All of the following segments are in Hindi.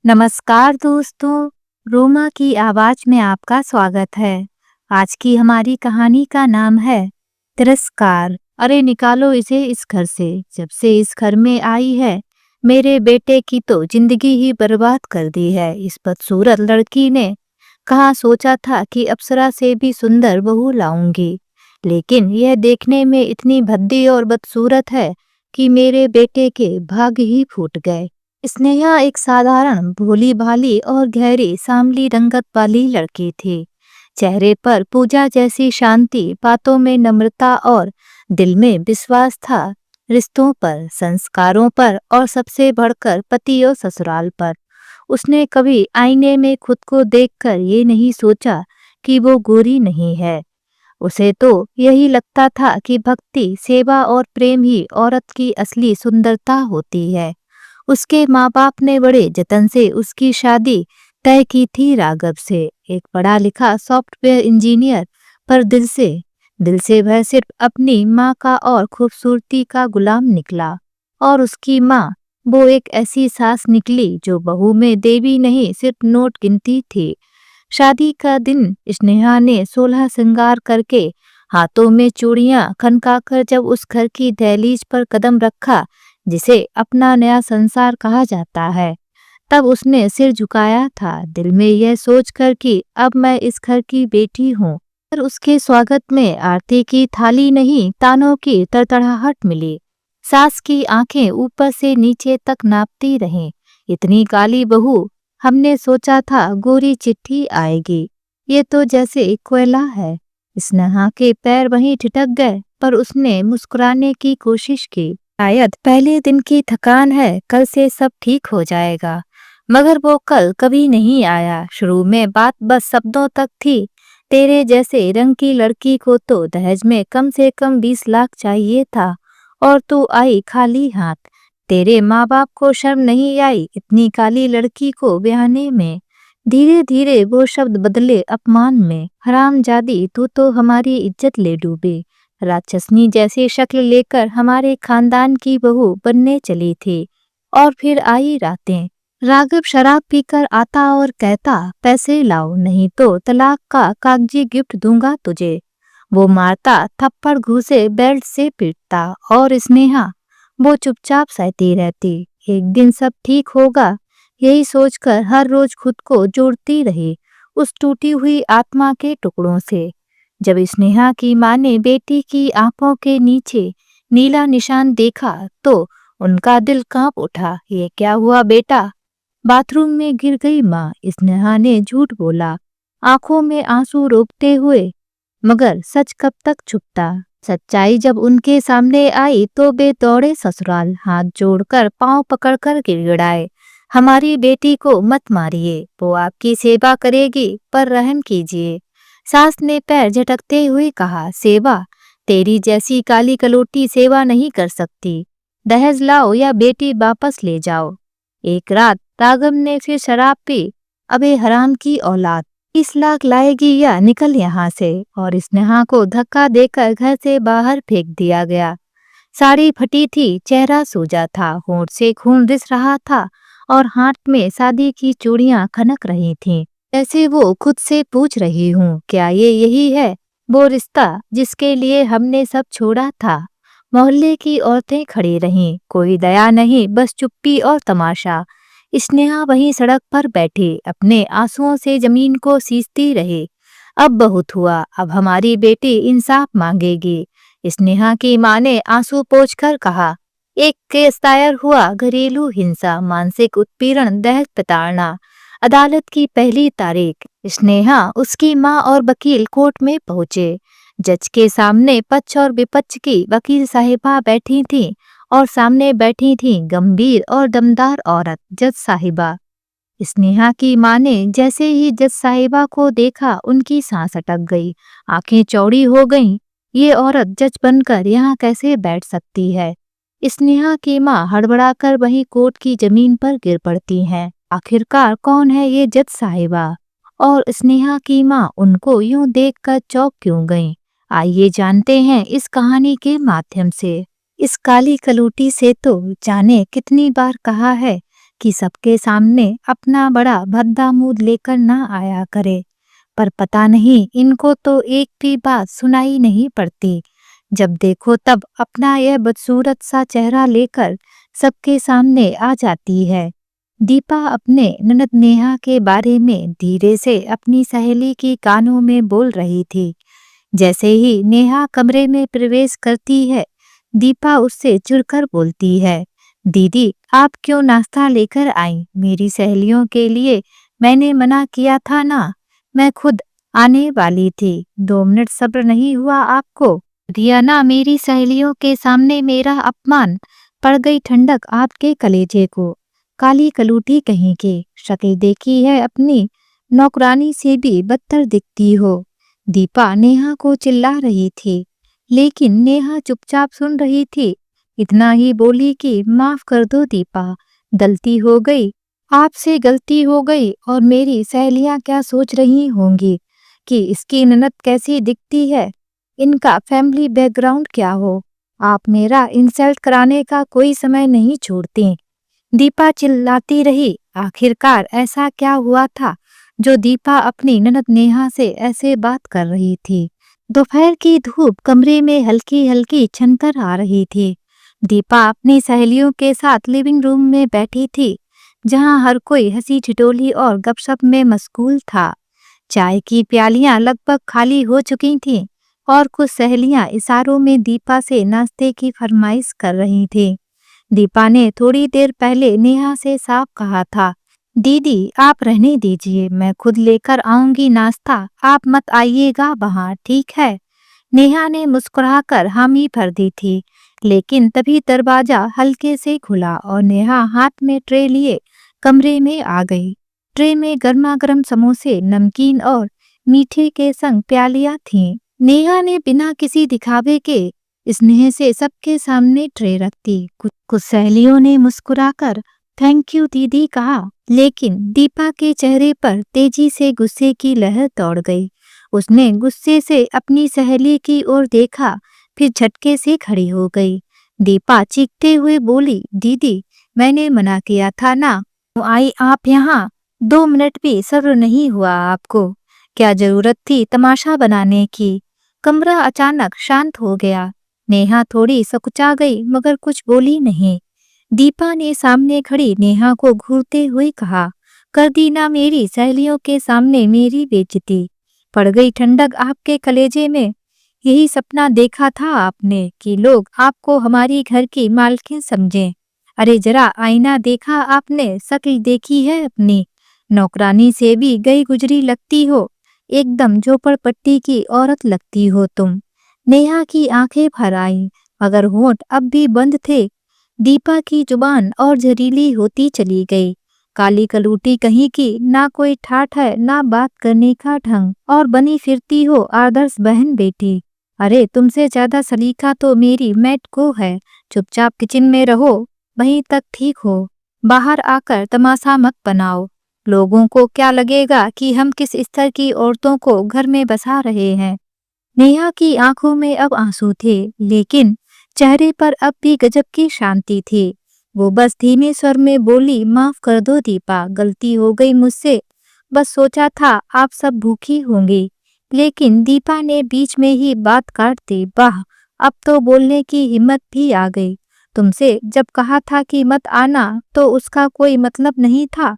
नमस्कार दोस्तों, रोमा की आवाज में आपका स्वागत है। आज की हमारी कहानी का नाम है तिरस्कार। अरे निकालो इसे इस घर से। जब से इस घर में आई है, मेरे बेटे की तो जिंदगी ही बर्बाद कर दी है। इस बदसूरत लड़की ने कहाँ सोचा था कि अप्सरा से भी सुंदर बहू लाऊंगी, लेकिन यह देखने में इतनी भद्दी और बदसूरत है कि मेरे बेटे के भाग ही फूट गए। स्नेहा एक साधारण भोली भाली और गहरी सांवली रंगत वाली लड़की थी। चेहरे पर पूजा जैसी शांति, बातों में नम्रता और दिल में विश्वास था। रिश्तों पर, संस्कारों पर और सबसे बढ़कर पति और ससुराल पर। उसने कभी आईने में खुद को देखकर ये नहीं सोचा कि वो गोरी नहीं है। उसे तो यही लगता था कि भक्ति, सेवा और प्रेम ही औरत की असली सुंदरता होती है। उसके माँ बाप ने बड़े जतन से उसकी शादी तय की थी राघव से, एक पढ़ा लिखा सॉफ्टवेयर इंजीनियर। पर दिल से वह सिर्फ अपनी माँ का और खूबसूरती का गुलाम निकला। और उसकी माँ, वो एक ऐसी सास निकली जो बहू में देवी नहीं सिर्फ नोट गिनती थी। शादी का दिन स्नेहा ने 16 श्रृंगार करके, हाथों में चूड़ियां खनकाकर जब उस घर की दहलीज पर कदम रखा जिसे अपना नया संसार कहा जाता है, तब उसने सिर झुकाया था, दिल में यह सोचकर कि अब मैं इस घर की बेटी हूँ। पर उसके स्वागत में आरती की थाली नहीं, तानों की तड़तड़ाहट मिली। सास की आंखें ऊपर से नीचे तक नापती रहीं। इतनी काली बहू, हमने सोचा था गोरी चिट्ठी आएगी, ये तो जैसे कोयला है। स्नेहा के पैर वहीं ठिठक गए, पर उसने मुस्कुराने की कोशिश की। शायद पहले दिन की थकान है, कल से सब ठीक हो जाएगा। मगर वो कल कभी नहीं आया। शुरू में बात बस शब्दों तक थी। तेरे जैसे रंग की लड़की को तो दहेज में कम से कम 20 लाख चाहिए था, और तू आई खाली हाथ। तेरे माँ बाप को शर्म नहीं आई इतनी काली लड़की को ब्याहने में। धीरे धीरे वो शब्द बदले अपमान में। हरामजादी, तू तो हमारी इज्जत ले डूबी। राक्षसनी जैसी शक्ल लेकर हमारे खानदान की बहू बनने चली थी। और फिर आई रातें। राघव शराब पीकर आता और कहता, पैसे लाओ नहीं तो तलाक का कागजी गिफ्ट दूंगा तुझे। वो मारता, थप्पड़ घूसे बेल्ट से पीटता, और स्नेहा, वो चुपचाप सहती रहती। एक दिन सब ठीक होगा, यही सोचकर हर रोज खुद को जोड़ती रही उस टूटी हुई आत्मा के टुकड़ों से। जब स्नेहा की माँ ने बेटी की आंखों के नीचे नीला निशान देखा तो उनका दिल कांप उठा। ये क्या हुआ बेटा? बाथरूम में गिर गई माँ, स्नेहा ने झूठ बोला, आंखों में आंसू रोकते हुए। मगर सच कब तक छुपता? सच्चाई जब उनके सामने आई तो वे दौड़े ससुराल, हाथ जोड़कर पांव पकड़कर गिड़गिड़ाए, हमारी बेटी को मत मारिए, वो आपकी सेवा करेगी, पर रहम कीजिए। सास ने पैर झटकते हुए कहा, सेवा? तेरी जैसी काली कलोटी सेवा नहीं कर सकती। दहेज लाओ या बेटी वापस ले जाओ। एक रात राघव ने फिर शराब पी। अबे हराम की औलाद, 30 लाख लाएगी या निकल यहाँ से। और स्नेहा को धक्का देकर घर से बाहर फेंक दिया गया। साड़ी फटी थी, चेहरा सूजा था, होंठ से खून रिस रहा था, और हाथ में शादी की चूड़ियां खनक रही थीं। ऐसे वो खुद से पूछ रही हूँ, क्या ये यही है वो रिश्ता जिसके लिए हमने सब छोड़ा था? मोहल्ले की औरतें खड़ी रहीं, कोई दया नहीं, बस चुप्पी और तमाशा। स्नेहा वहीं सड़क पर बैठी अपने आंसुओं से जमीन को सींचती रही। अब बहुत हुआ, अब हमारी बेटी इंसाफ मांगेगी। स्नेहा की माँ ने आंसू पोंछकर कहा, एक केस दायर हुआ, घरेलू हिंसा, मानसिक उत्पीड़न, दहेज प्रताड़ना। अदालत की पहली तारीख। स्नेहा, उसकी माँ और वकील कोर्ट में पहुंचे। जज के सामने पक्ष और विपक्ष की वकील साहिबा बैठी थीं, और सामने बैठी थी गंभीर और दमदार औरत, जज साहिबा। स्नेहा की माँ ने जैसे ही जज साहिबा को देखा, उनकी सांस अटक गई, आंखें चौड़ी हो गईं। ये औरत जज बनकर यहाँ कैसे बैठ सकती है? स्नेहा की माँ हड़बड़ाकर वहीं कोर्ट की जमीन पर गिर पड़ती हैं। आखिरकार कौन है ये जज साहिबा? और स्नेहा की माँ उनको यूं देखकर चौंक क्यों गईं? आइए जानते हैं इस कहानी के माध्यम से। इस काली कलूटी से तो जाने कितनी बार कहा है कि सबके सामने अपना बड़ा भद्दा मुंह लेकर ना आया करे। पर पता नहीं इनको तो एक भी बात सुनाई नहीं पड़ती। जब देखो तब अपना यह बदसूरत सा चेहरा लेकर सबके सामने आ जाती है। दीपा अपने ननद नेहा के बारे में धीरे से अपनी सहेली के कानों में बोल रही थी। जैसे ही नेहा कमरे में प्रवेश करती है, दीपा उससे चिढ़कर बोलती है, दीदी आप क्यों नाश्ता लेकर आई? मेरी सहेलियों के लिए मैंने मना किया था ना, मैं खुद आने वाली थी। 2 मिनट सब्र नहीं हुआ आपको? दिया ना मेरी सहेलियों के सामने मेरा अपमान, पड़ गई ठंडक आपके कलेजे को। काली कलूटी कहीं के, शक्ल देखी है अपनी नौकरानी से भी बदतर दिखती हो। दीपा नेहा को चिल्ला रही थी, लेकिन नेहा चुपचाप सुन रही थी। इतना ही बोली कि माफ कर दो दीपा, गलती हो गई, आपसे गलती हो गई। और मेरी सहेलियां क्या सोच रही होंगी कि इसकी ननद कैसी दिखती है, इनका फैमिली बैकग्राउंड क्या हो। आप मेरा इंसल्ट कराने का कोई समय नहीं छोड़ती। दीपा चिल्लाती रही। आखिरकार ऐसा क्या हुआ था जो दीपा अपनी ननद नेहा से ऐसे बात कर रही थी। दोपहर की धूप कमरे में हल्की हल्की छनकर आ रही थी। दीपा अपनी सहेलियों के साथ लिविंग रूम में बैठी थी, जहां हर कोई हंसी ठिठोली और गपशप में मशगूल था। चाय की प्यालियां लगभग खाली हो चुकी थीं और कुछ सहेलियां इशारों में दीपा से नाश्ते की फरमाइश कर रही थीं। दीपा ने थोड़ी देर पहले नेहा से साफ कहा था, दीदी आप रहने दीजिए, मैं खुद लेकर आऊंगी नाश्ता, आप मत आइएगा बाहर, ठीक है? नेहा ने मुस्कुराकर हामी भर दी थी, लेकिन तभी दरवाजा हल्के से खुला और नेहा हाथ में ट्रे लिए कमरे में आ गई। ट्रे में गर्मा गर्म समोसे, नमकीन और मीठे के संग प्यालियां थीं। नेहा ने बिना किसी दिखावे के स्नेह से सबके सामने ट्रे रख दी। कुछ सहेलियों ने मुस्कुराकर थैंक यू दीदी कहा, लेकिन दीपा के चेहरे पर तेजी से गुस्से की लहर दौड़ गई। उसने गुस्से से अपनी सहेली की ओर देखा, फिर झटके से खड़ी हो गई। दीपा चीखते हुए बोली, दीदी मैंने मना किया था ना, तो आई आप यहाँ? 2 मिनट भी सब्र नहीं हुआ आपको? क्या जरूरत थी तमाशा बनाने की? कमरा अचानक शांत हो गया। नेहा थोड़ी सकुचा गई मगर कुछ बोली नहीं। दीपा ने सामने खड़ी नेहा को घूरते हुए कहा, कर दी ना मेरी सहेलियों के सामने मेरी बेइज्जती, पड़ गई ठंडक आपके कलेजे में। यही सपना देखा था आपने कि लोग आपको हमारी घर की मालकिन समझें। अरे जरा आईना देखा आपने, शक्ल देखी है अपनी? नौकरानी से भी गई गुजरी लगती हो, एकदम झोपड़पट्टी की औरत लगती हो तुम। नेहा की आंखें भर आईं, मगर होंठ अब भी बंद थे। दीपा की जुबान और जहरीली होती चली गई। काली कलूटी कहीं की, ना कोई ठाठ है ना बात करने का ढंग, और बनी फिरती हो आदर्श बहन बेटी। अरे तुमसे ज्यादा सलीका तो मेरी मैट को है। चुपचाप किचन में रहो, वहीं तक ठीक हो, बाहर आकर तमाशा मत बनाओ। लोगों को क्या लगेगा कि हम किस स्तर की औरतों को घर में बसा रहे हैं। नेहा की आंखों में अब आंसू थे, लेकिन चेहरे पर अब भी गजब की शांति थी। वो बस धीमे स्वर में बोली, माफ कर दो दीपा, गलती हो गई मुझसे, बस सोचा था आप सब भूखी होंगी। लेकिन दीपा ने बीच में ही बात काट दी, वाह अब तो बोलने की हिम्मत भी आ गई। तुमसे जब कहा था कि मत आना तो उसका कोई मतलब नहीं था।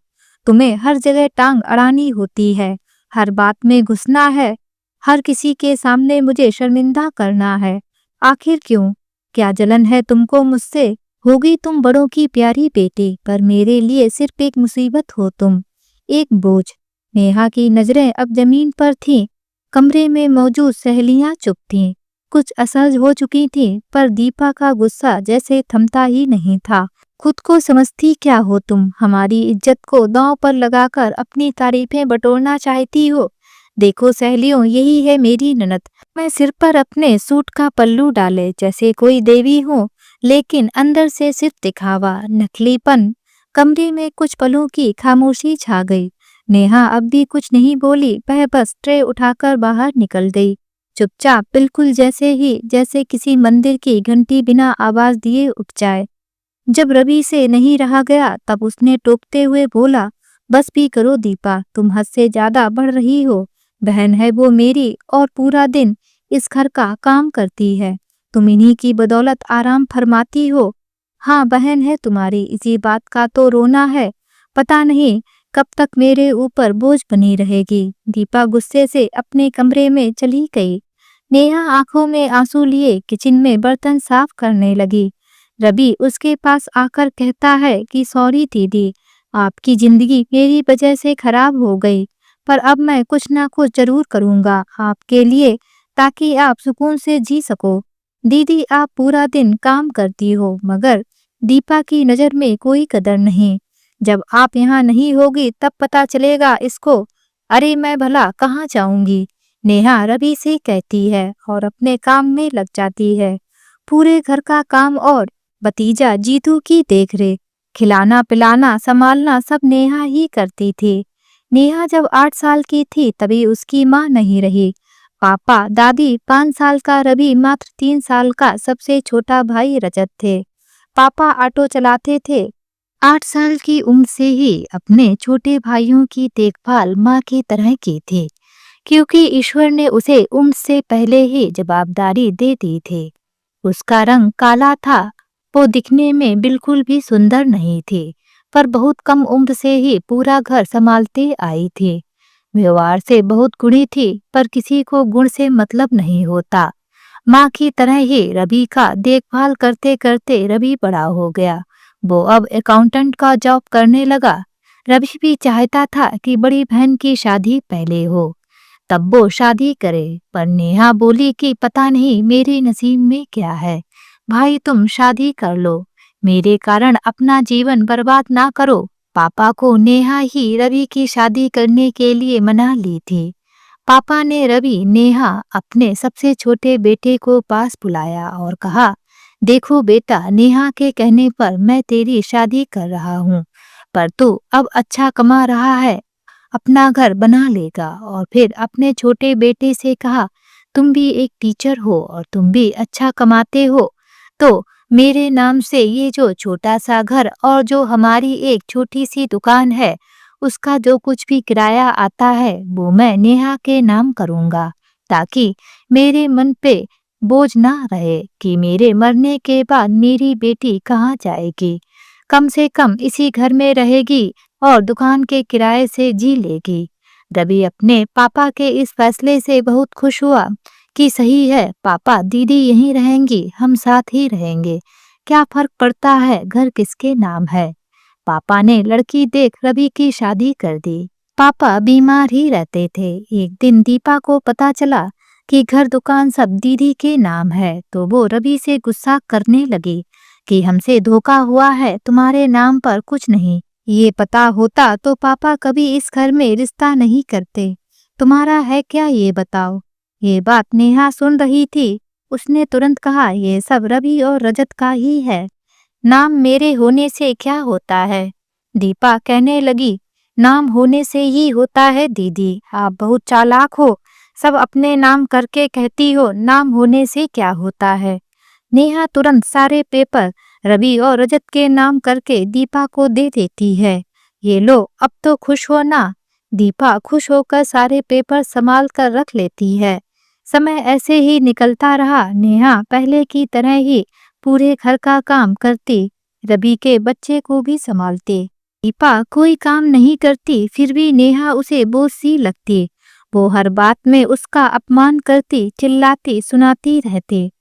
तुम्हें हर जगह टांग अड़ानी होती है, हर बात में घुसना है, हर किसी के सामने मुझे शर्मिंदा करना है। आखिर क्यों? क्या जलन है तुमको मुझसे? होगी तुम बड़ों की प्यारी बेटी, पर मेरे लिए सिर्फ एक मुसीबत हो तुम, एक बोझ। नेहा की नजरें अब जमीन पर थीं। कमरे में मौजूद सहेलियां चुप थीं, कुछ असहज हो चुकी थीं, पर दीपा का गुस्सा जैसे थमता ही नहीं था। खुद को समझती क्या हो तुम? हमारी इज्जत को दांव पर लगाकर अपनी तारीफें बटोरना चाहती हो? देखो सहेलियों, यही है मेरी ननद। मैं सिर पर अपने सूट का पल्लू डाले जैसे कोई देवी हूँ, लेकिन अंदर से सिर्फ दिखावा, नकलीपन। कमरे में कुछ पलों की खामोशी छा गई। नेहा अब भी कुछ नहीं बोली, वह बस ट्रे उठाकर बाहर निकल गई, चुपचाप, बिल्कुल जैसे किसी मंदिर की घंटी बिना आवाज दिए उठ जाए। जब रवि से नहीं रहा गया तब उसने टोकते हुए बोला, बस भी करो दीपा, तुम हद से ज्यादा बढ़ रही हो। बहन है वो मेरी और पूरा दिन इस घर का काम करती है, तुम इन्हीं की बदौलत आराम फरमाती हो। हाँ, बहन है तुम्हारी, इसी बात का तो रोना है। पता नहीं कब तक मेरे ऊपर बोझ बनी रहेगी। दीपा गुस्से से अपने कमरे में चली गई। नेहा आंखों में आंसू लिए किचन में बर्तन साफ करने लगी। रवि उसके पास आकर कहता है कि सॉरी दीदी, आपकी जिंदगी मेरी वजह से खराब हो गई, पर अब मैं कुछ ना कुछ जरूर करूंगा आपके लिए, ताकि आप सुकून से जी सको। दीदी, आप पूरा दिन काम करती हो मगर दीपा की नजर में कोई कदर नहीं। जब आप यहाँ नहीं होगी तब पता चलेगा इसको। अरे मैं भला कहाँ जाऊंगी, नेहा रवि से कहती है और अपने काम में लग जाती है। पूरे घर का काम और भतीजा जीतू की देखरेख, खिलाना पिलाना संभालना सब नेहा ही करती थी। नेहा जब 8 साल की थी तभी उसकी माँ नहीं रही। पापा दादी 5 साल का रवि मात्र 3 साल का सबसे छोटा भाई रजत थे। पापा ऑटो चलाते थे। 8 साल की उम्र से ही अपने छोटे भाइयों की देखभाल माँ की तरह की थी, क्योंकि ईश्वर ने उसे उम्र से पहले ही जवाबदारी दे दी थी। उसका रंग काला था, वो दिखने में बिल्कुल भी सुंदर नहीं थी, पर बहुत कम उम्र से ही पूरा घर संभालते आई थी। व्यवहार से बहुत गुणी थी, पर किसी को गुण से मतलब नहीं होता। माँ की तरह ही रवि का देखभाल करते करते रवि बड़ा हो गया। वो अब अकाउंटेंट का जॉब करने लगा। रवि भी चाहता था कि बड़ी बहन की शादी पहले हो, तब वो शादी करे, पर नेहा बोली कि पता नहीं मेरे नसीब में क्या है। भाई तुम शादी कर लो, मेरे कारण अपना जीवन बर्बाद ना करो। पापा को नेहा ही रवि की शादी करने के लिए मना ली थी। पापा ने रवि, नेहा अपने सबसे छोटे बेटे को पास बुलाया और कहा, देखो बेटा, नेहा के कहने पर मैं तेरी शादी कर रहा हूँ, पर तू अब अच्छा कमा रहा है, अपना घर बना लेगा। और फिर अपने छोटे बेटे से कहा, तुम भी एक टीचर हो और तुम भी अच्छा कमाते हो, तो मेरे नाम से ये जो छोटा सा घर और जो हमारी एक छोटी सी दुकान है, उसका जो कुछ भी किराया आता है वो मैं नेहा के नाम करूंगा, ताकि मेरे मन पे बोझ ना रहे कि मेरे मरने के बाद मेरी बेटी कहाँ जाएगी। कम से कम इसी घर में रहेगी और दुकान के किराए से जी लेगी। रवि अपने पापा के इस फैसले से बहुत खुश हुआ कि सही है पापा, दीदी यहीं रहेंगी, हम साथ ही रहेंगे, क्या फर्क पड़ता है घर किसके नाम है। पापा ने लड़की देख रवि की शादी कर दी। पापा बीमार ही रहते थे। एक दिन दीपा को पता चला कि घर दुकान सब दीदी के नाम है, तो वो रवि से गुस्सा करने लगी कि हमसे धोखा हुआ है, तुम्हारे नाम पर कुछ नहीं। ये पता होता तो पापा कभी इस घर में रिश्ता नहीं करते। तुम्हारा है क्या ये बताओ। ये बात नेहा सुन रही थी। उसने तुरंत कहा, ये सब रवि और रजत का ही है, नाम मेरे होने से क्या होता है। दीपा कहने लगी, नाम होने से ही होता है दीदी, आप बहुत चालाक हो, सब अपने नाम करके कहती हो नाम होने से क्या होता है। नेहा तुरंत सारे पेपर रवि और रजत के नाम करके दीपा को दे देती है। ये लो, अब तो खुश हो ना। दीपा खुश होकर सारे पेपर संभाल कर रख लेती है। समय ऐसे ही निकलता रहा। नेहा पहले की तरह ही पूरे घर का काम करती, रवि के बच्चे को भी संभालती। दीपा कोई काम नहीं करती, फिर भी नेहा उसे बोझ सी लगती। वो हर बात में उसका अपमान करती, चिल्लाती, सुनाती रहती।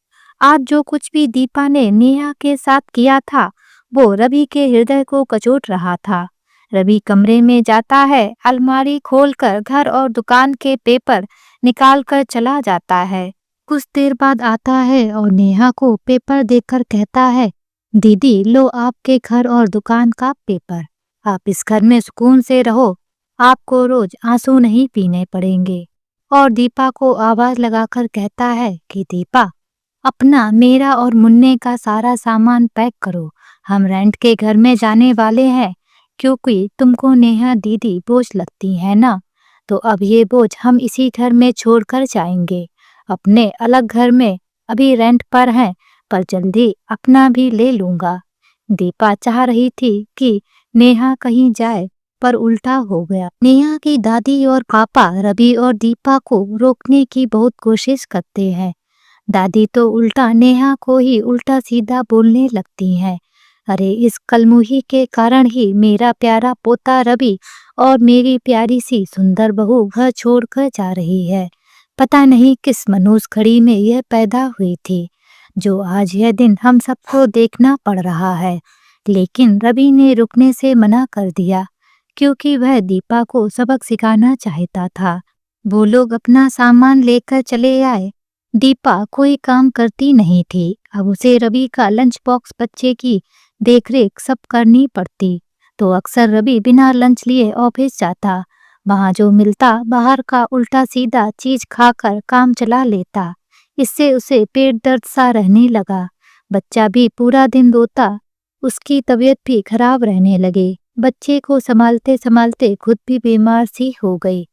आज जो कुछ भी दीपा ने नेहा के साथ किया था, वो रवि के हृदय को कचोट रहा था। रवि कमरे में जाता है, अलमारी खोलकर घर और दुकान के पेपर निकाल कर चला जाता है। कुछ देर बाद आता है और नेहा को पेपर देखकर कहता है, दीदी लो आपके घर और दुकान का पेपर, आप इस घर में सुकून से रहो, आपको रोज आंसू नहीं पीने पड़ेंगे। और दीपा को आवाज लगाकर कहता है कि दीपा, अपना, मेरा और मुन्ने का सारा सामान पैक करो, हम रेंट के घर में जाने वाले हैं, क्योंकि तुमको नेहा दीदी बोझ लगती है ना, तो अब ये बोझ हम इसी घर में छोड़कर जाएंगे, अपने अलग घर में। अभी रेंट पर हैं, पर जल्दी अपना भी ले लूंगा। दीपा चाह रही थी कि नेहा कहीं जाए, पर उल्टा हो गया। नेहा की दादी और पापा रवि और दीपा को रोकने की बहुत कोशिश करते हैं। दादी तो उल्टा नेहा को ही उल्टा सीधा बोलने लगती हैं। अरे इस कलमुही के कारण ही मेरा प्यारा पोता रवि और मेरी प्यारी सी सुंदर बहू घर छोड़कर जा रही है। पता नहीं किस मनहूस घड़ी में यह पैदा हुई थी, जो आज यह दिन हम सबको देखना पड़ रहा है। लेकिन रवि ने रुकने से मना कर दिया, क्योंकि वह दीपा को सबक सिखाना चाहता था। वो लोग अपना सामान लेकर चले आए। दीपा कोई काम करती नहीं थी। अब उसे रवि का लंच बॉक्स, बच्चे की देखरेख सब करनी पड़ती। तो अक्सर रवि बिना लंच लिए ऑफिस जाता। वहां जो मिलता बाहर का उल्टा सीधा चीज खाकर काम चला लेता। इससे उसे पेट दर्द सा रहने लगा। बच्चा भी पूरा दिन रोता। उसकी तबीयत भी खराब रहने लगी। बच्चे को संभालते संभालते खुद भी बीमार सी हो गई।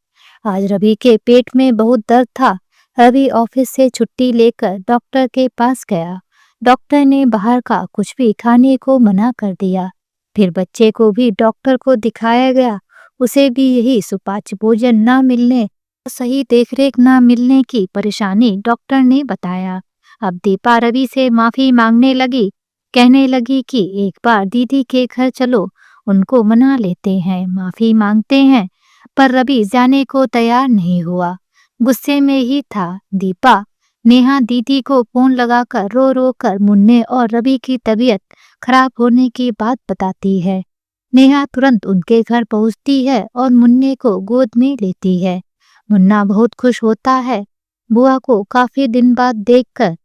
आज रवि के पेट में बहुत दर्द था। रवि ऑफिस से छुट्टी लेकर डॉक्टर के पास गया। डॉक्टर ने बाहर का कुछ भी खाने को मना कर दिया। फिर बच्चे को भी डॉक्टर को दिखाया गया। उसे भी यही सुपाच्य भोजन न मिलने, सही देखरेख न मिलने की परेशानी डॉक्टर ने बताया। अब दीपा रवि से माफी मांगने लगी। कहने लगी कि एक बार दीदी के घर चलो, उनको मना लेते हैं, माफी मांगते हैं। पर रवि जाने को तैयार नहीं हुआ। गुस्से में ही था। दीपा नेहा दीदी को फोन लगाकर रो रो कर मुन्ने और रवि की तबीयत खराब होने की बात बताती है। नेहा तुरंत उनके घर पहुंचती है और मुन्ने को गोद में लेती है। मुन्ना बहुत खुश होता है। बुआ को काफी दिन बाद देखकर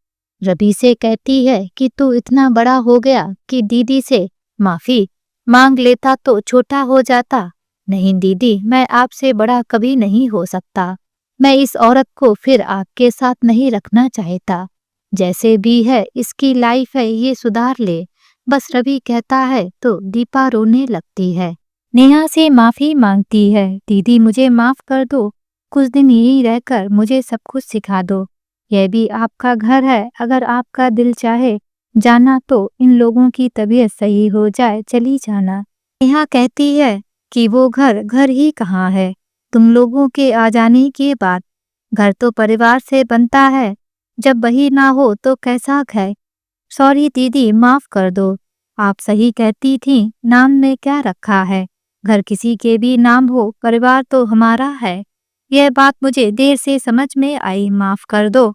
रवि से कहती है कि तू इतना बड़ा हो गया कि दीदी से माफी मांग लेता तो छोटा हो जाता। नहीं दीदी, मैं आपसे बड़ा कभी नहीं हो सकता। मैं इस औरत को फिर आपके साथ नहीं रखना चाहता। जैसे भी है इसकी लाइफ है, ये सुधार ले। बस रवि कहता है तो दीपा रोने लगती है। नेहा से माफी मांगती है। दीदी मुझे माफ कर दो। कुछ दिन यहीं रहकर मुझे सब कुछ सिखा दो। यह भी आपका घर है। अगर आपका दिल चाहे जाना तो इन लोगों की तबीयत सही हो जाए चली जाना। नेहा कहती है कि वो घर ही कहाँ है तुम लोगों के आ जाने के बाद। घर तो परिवार से बनता है, जब वही ना हो तो कैसा घर। सॉरी दीदी, माफ कर दो। आप सही कहती थी, नाम में क्या रखा है। घर किसी के भी नाम हो, परिवार तो हमारा है। यह बात मुझे देर से समझ में आई, माफ कर दो।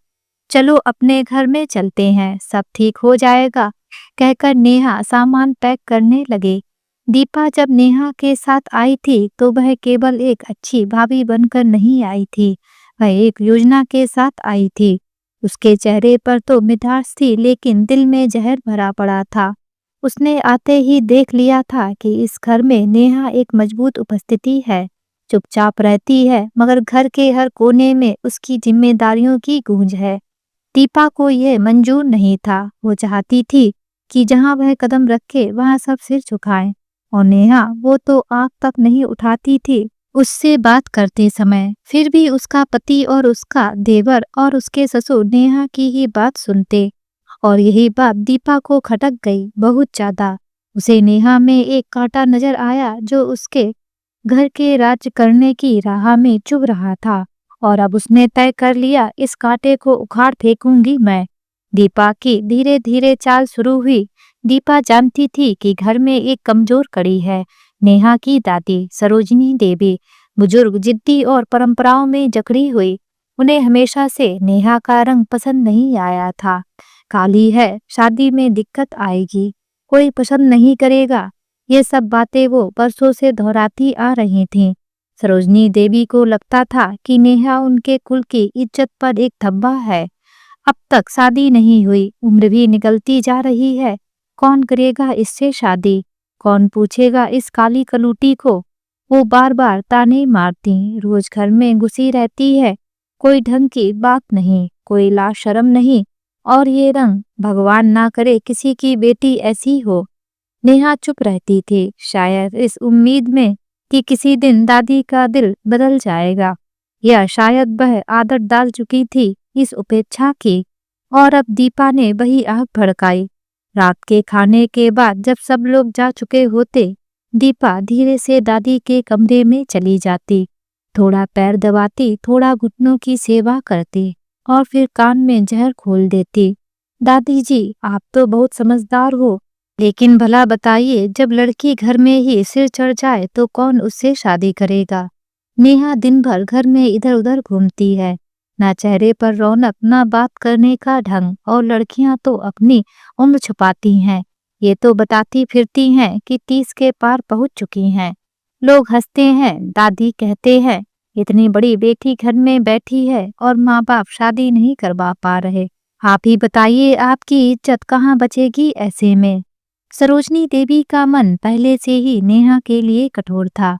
चलो अपने घर में चलते हैं, सब ठीक हो जाएगा। कहकर नेहा सामान पैक करने लगे। दीपा जब नेहा के साथ आई थी तो वह केवल एक अच्छी भाभी बनकर नहीं आई थी, वह एक योजना के साथ आई थी। उसके चेहरे पर तो मिठास थी, लेकिन दिल में जहर भरा पड़ा था। उसने आते ही देख लिया था कि इस घर में नेहा एक मजबूत उपस्थिति है। चुपचाप रहती है, मगर घर के हर कोने में उसकी जिम्मेदारियों की गूंज है। दीपा को यह मंजूर नहीं था। वो चाहती थी कि जहां वह कदम रखे वहां सब सिर झुकाएं। और नेहा, वो तो आंख तक नहीं उठाती थी उससे बात करते समय। फिर भी उसका पति और उसका देवर और उसके ससुर नेहा की ही बात सुनते। और यही बात दीपा को खटक गई बहुत ज्यादा। उसे नेहा में एक कांटा नजर आया जो उसके घर के राज्य करने की राह में चुभ रहा था। और अब उसने तय कर लिया, इस कांटे को उखाड़ फेंकूंगी मैं। दीपा की धीरे धीरे चाल शुरू हुई। दीपा जानती थी कि घर में एक कमजोर कड़ी है। नेहा की दादी सरोजिनी देवी, बुजुर्ग, जिद्दी और परंपराओं में जकड़ी हुई। उन्हें हमेशा से नेहा का रंग पसंद नहीं आया था। काली है, शादी में दिक्कत आएगी, कोई पसंद नहीं करेगा। ये सब बातें वो बरसों से दोहराती आ रही थीं। सरोजनी देवी को लगता था कि नेहा उनके कुल की इज्जत पर एक धब्बा है। अब तक शादी नहीं हुई, उम्र भी निकलती जा रही है। कौन करेगा इससे शादी? कौन पूछेगा इस काली कलूटी को? वो बार बार ताने मारती, रोज घर में घुसी रहती है। कोई ढंग की बात नहीं, कोई लाज शर्म नहीं। और ये रंग, भगवान ना करे किसी की बेटी ऐसी हो। नेहा चुप रहती थी, शायद इस उम्मीद में कि किसी दिन दादी का दिल बदल जाएगा, या शायद वह आदत डाल चुकी थी इस उपेक्षा की। और अब दीपा ने वही आग भड़काई। रात के खाने के बाद जब सब लोग जा चुके होते, दीपा धीरे से दादी के कमरे में चली जाती, थोड़ा पैर दबाती, थोड़ा घुटनों की सेवा करती और फिर कान में जहर घोल देती। दादी जी, आप तो बहुत समझदार हो, लेकिन भला बताइए, जब लड़की घर में ही सिर चढ़ जाए तो कौन उससे शादी करेगा? नेहा दिन भर घर में इधर उधर घूमती है, ना चेहरे पर रौनक, ना बात करने का ढंग, और लड़कियां तो अपनी उम्र छुपाती हैं। ये तो बताती फिरती हैं कि 30 के पार पहुंच चुकी हैं। लोग हंसते हैं, दादी कहते हैं, इतनी बड़ी बेटी घर में बैठी है और माँ बाप शादी नहीं करवा पा रहे। आप ही बताइए, आपकी इज्जत कहाँ बचेगी ऐसे में? सरोजनी देवी का मन पहले से ही नेहा के लिए कठोर था।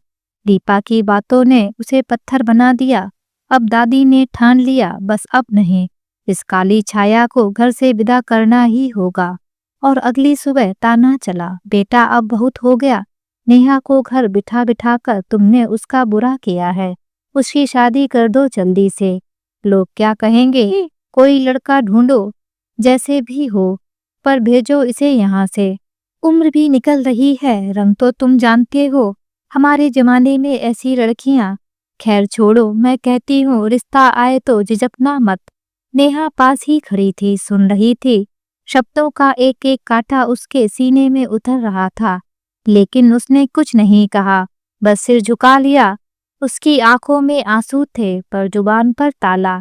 दीपा की बातों ने उसे पत्थर बना दिया। अब दादी ने ठान लिया, बस अब नहीं, इस काली छाया को घर से विदा करना ही होगा। और अगली सुबह ताना चला, बेटा अब बहुत हो गया, नेहा को घर बिठा बिठा कर तुमने उसका बुरा किया है, उसकी शादी कर दो जल्दी से। लोग क्या कहेंगे? कोई लड़का ढूंढो, जैसे भी हो, पर भेजो इसे यहाँ से। उम्र भी निकल रही है, रंग तो तुम जानते हो, हमारे जमाने में ऐसी लड़कियां। खैर छोड़ो, मैं कहती हूँ रिश्ता आए तो झिझकना मत। नेहा पास ही खड़ी थी, सुन रही थी। शब्दों का एक एक कांटा उसके सीने में उतर रहा था, लेकिन उसने कुछ नहीं कहा, बस सिर झुका लिया। उसकी आंखों में आंसू थे पर जुबान पर ताला।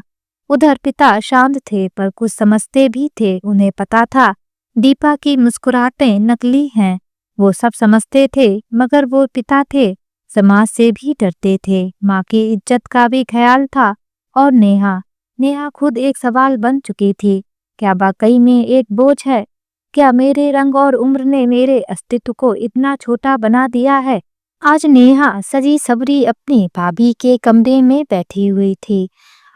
उधर पिता शांत थे पर कुछ समझते भी थे। उन्हें पता था दीपा की मुस्कुराहटें नकली हैं, वो सब समझते थे, मगर वो पिता थे, समाज से भी डरते थे, माँ की इज्जत का भी ख्याल था। और नेहा खुद एक सवाल बन चुकी थी, क्या वाकई में एक बोझ है? क्या मेरे रंग और उम्र ने मेरे अस्तित्व को इतना छोटा बना दिया है? आज नेहा सजी सवरी अपनी भाभी के कमरे में बैठी हुई थी।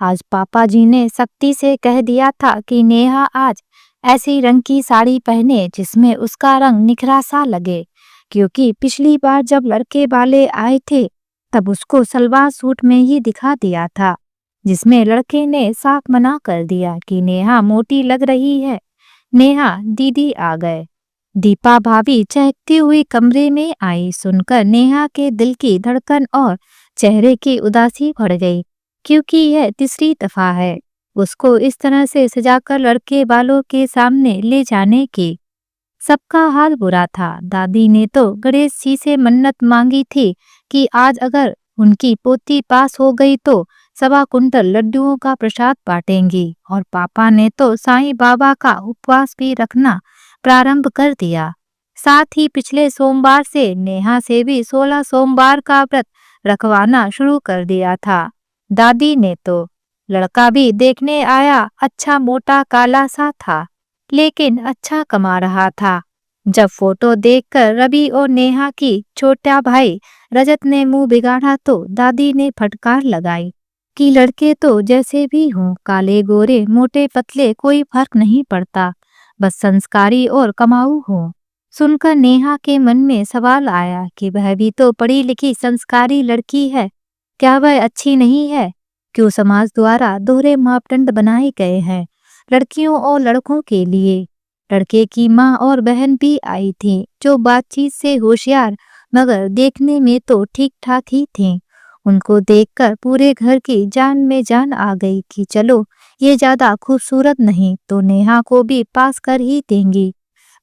आज पापा जी ने सख्ती से कह दिया था कि नेहा आज ऐसी रंग की साड़ी पहने जिसमें उसका रंग निखरा सा लगे, क्योंकि पिछली बार जब लड़के वाले आए थे तब उसको सलवार सूट में ही दिखा दिया था, जिसमें लड़के ने साफ मना कर दिया कि नेहा मोटी लग रही है। नेहा, दीदी आ गए। दीपा भाभी चहकती हुई कमरे में आई। सुनकर नेहा के दिल की धड़कन और चेहरे की उदासी बढ़ गई, क्योंकि यह तीसरी दफा है उसको इस तरह से सजाकर लड़के वालों के सामने ले जाने की। सबका हाल बुरा था। दादी ने तो गणेश जी से मन्नत मांगी थी कि आज अगर उनकी पोती पास हो गई तो 1.25 कुंटल लड्डुओं का प्रसाद बांटेंगी, और पापा ने तो साईं बाबा का उपवास भी रखना प्रारंभ कर दिया। साथ ही पिछले सोमवार से नेहा से भी 16 सोमवार का व्रत रखवाना शुरू कर दिया था। दादी ने तो लड़का भी देखने आया, अच्छा मोटा काला सा था, लेकिन अच्छा कमा रहा था। जब फोटो देखकर रवि और नेहा की छोटा भाई रजत ने मुंह बिगाड़ा तो दादी ने फटकार लगाई कि लड़के तो जैसे भी हों, काले गोरे मोटे पतले कोई फर्क नहीं पड़ता, बस संस्कारी और कमाऊ हो। सुनकर नेहा के मन में सवाल आया कि वह भी तो पढ़ी लिखी संस्कारी लड़की है, क्या वह अच्छी नहीं है? क्यों समाज द्वारा दोहरे मापदंड बनाए गए हैं लड़कियों और लड़कों के लिए? लड़के की माँ और बहन भी आई थी, जो बातचीत से होशियार मगर देखने में तो ठीक ठाक ही थीं। उनको देखकर पूरे घर की जान में जान आ गई कि चलो, ये ज्यादा खूबसूरत नहीं तो नेहा को भी पास कर ही देंगी।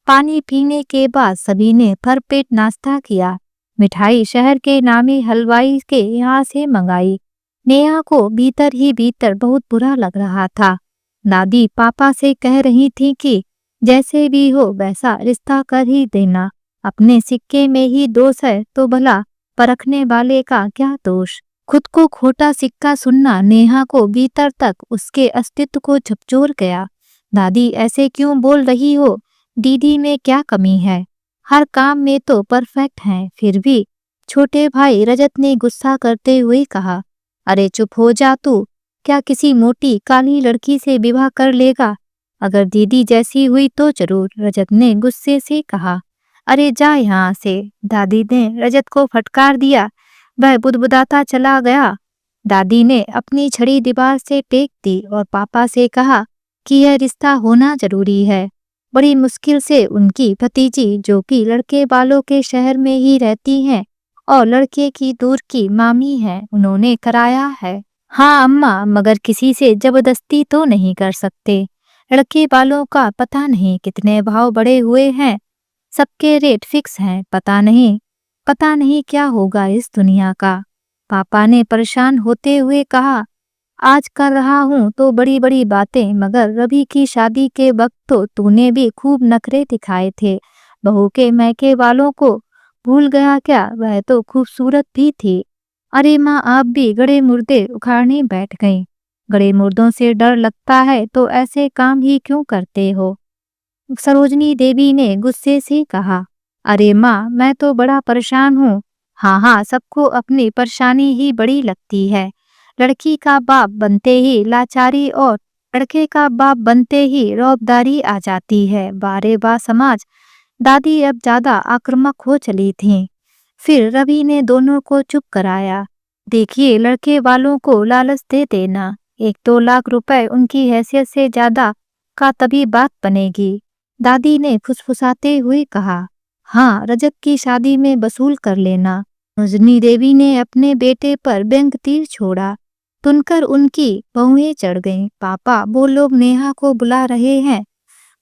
पानी पीने के बाद सभी ने भरपेट नाश्ता किया। मिठाई शहर के नामी हलवाई के यहाँ से मंगाई। नेहा को भीतर ही भीतर बहुत बुरा लग रहा था। दादी पापा से कह रही थी कि जैसे भी हो वैसा रिश्ता कर ही देना, अपने सिक्के में ही दोष है तो भला परखने वाले का क्या दोष? खुद को खोटा सिक्का सुनना नेहा को भीतर तक उसके अस्तित्व को झकझोर गया। दादी ऐसे क्यों बोल रही हो? दीदी में क्या कमी है? हर काम में तो परफेक्ट हैं। फिर भी छोटे भाई रजत ने गुस्सा करते हुए कहा, अरे चुप हो जा तू, क्या किसी मोटी काली लड़की से विवाह कर लेगा? अगर दीदी जैसी हुई तो जरूर, रजत ने गुस्से से कहा। अरे जा यहाँ से, दादी ने रजत को फटकार दिया। वह बुदबुदाता चला गया। दादी ने अपनी छड़ी दीवार से टेक दी और पापा से कहा कि यह रिश्ता होना जरूरी है। बड़ी मुश्किल से उनकी भतीजी, जो कि लड़के वालों के शहर में ही रहती हैं और लड़के की दूर की मामी है, उन्होंने कराया है। हाँ अम्मा, मगर किसी से जबरदस्ती तो नहीं कर सकते। लड़के वालों का पता नहीं कितने भाव बढ़े हुए हैं, सबके रेट फिक्स हैं। पता नहीं क्या होगा इस दुनिया का। पापा ने परेशान होते हुए कहा, आज कर रहा हूँ तो बड़ी बड़ी बातें, मगर रवि की शादी के वक्त तो तूने भी खूब नखरे दिखाए थे। बहू के मैके वालों को भूल गया क्या? वह तो खूबसूरत भी थी। अरे माँ, आप भी गड़े मुर्दे उखाड़ने बैठ गईं। गड़े मुर्दों से डर लगता है तो ऐसे काम ही क्यों करते हो? सरोजनी देवी ने गुस्से से कहा। अरे माँ, मैं तो बड़ा परेशान हूँ। हाँ हाँ, सबको अपनी परेशानी ही बड़ी लगती है। लड़की का बाप बनते ही लाचारी और लड़के का बाप बनते ही रौबदारी आ जाती है। बारे बा समाज। दादी अब ज्यादा आक्रामक हो चली थीं। फिर रवि ने दोनों को चुप कराया। देखिए, लड़के वालों को लालच दे देना। 1-2 लाख रुपए उनकी हैसियत से ज्यादा का तभी बात बनेगी। दादी ने फुसफुसाते हुए कहा। हाँ, रजत की शादी में वसूल कर लेना। रजनी देवी ने अपने बेटे पर व्यंग तीर छोड़ा। सुनकर उनकी बहुएं चढ़ गईं। पापा, वो लोग नेहा को बुला रहे हैं।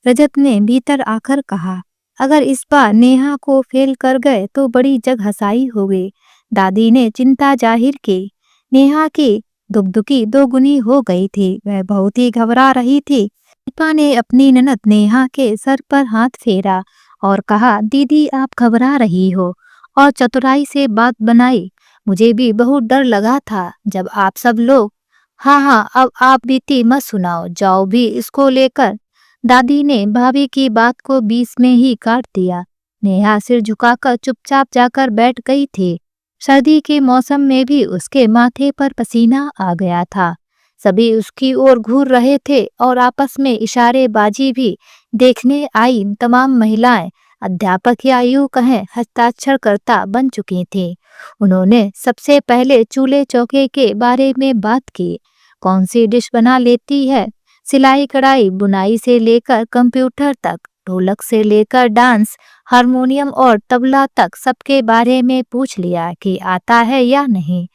रजत ने भीतर आकर कहा। अगर इस बार नेहा को फेल कर गए तो बड़ी जग हसाई होगी। दादी ने चिंता जाहिर की। नेहा की दुगदुगी दोगुनी हो गई थी। वह बहुत ही घबरा रही थी। दीपा ने अपनी ननद नेहा के सर पर हाथ फेरा और कहा, दीदी आप घबरा रही हो, और चतुराई से बात बनाई। मुझे भी बहुत डर लगा था जब आप सब लोग। हाँ हाँ, अब आप बीती मत सुनाओ, जाओ भी इसको लेकर। दादी ने भाभी की बात को बीच में ही काट दिया। नेहा सिर झुकाकर चुपचाप जाकर बैठ गई थी। सर्दी के मौसम में भी उसके माथे पर पसीना आ गया था। सभी उसकी ओर घूर रहे थे और आपस में इशारेबाजी भी देखने आई। तमाम महिलाएं अध्यापक या यूं कहें हस्ताक्षरकर्ता बन चुकी थीं। उन्होंने सबसे पहले चूल्हे चौके के बारे में बात की। कौन सी डिश बना लेती है? सिलाई कढ़ाई बुनाई से लेकर कंप्यूटर तक, ढोलक से लेकर डांस, हारमोनियम और तबला तक सबके बारे में पूछ लिया कि आता है या नहीं।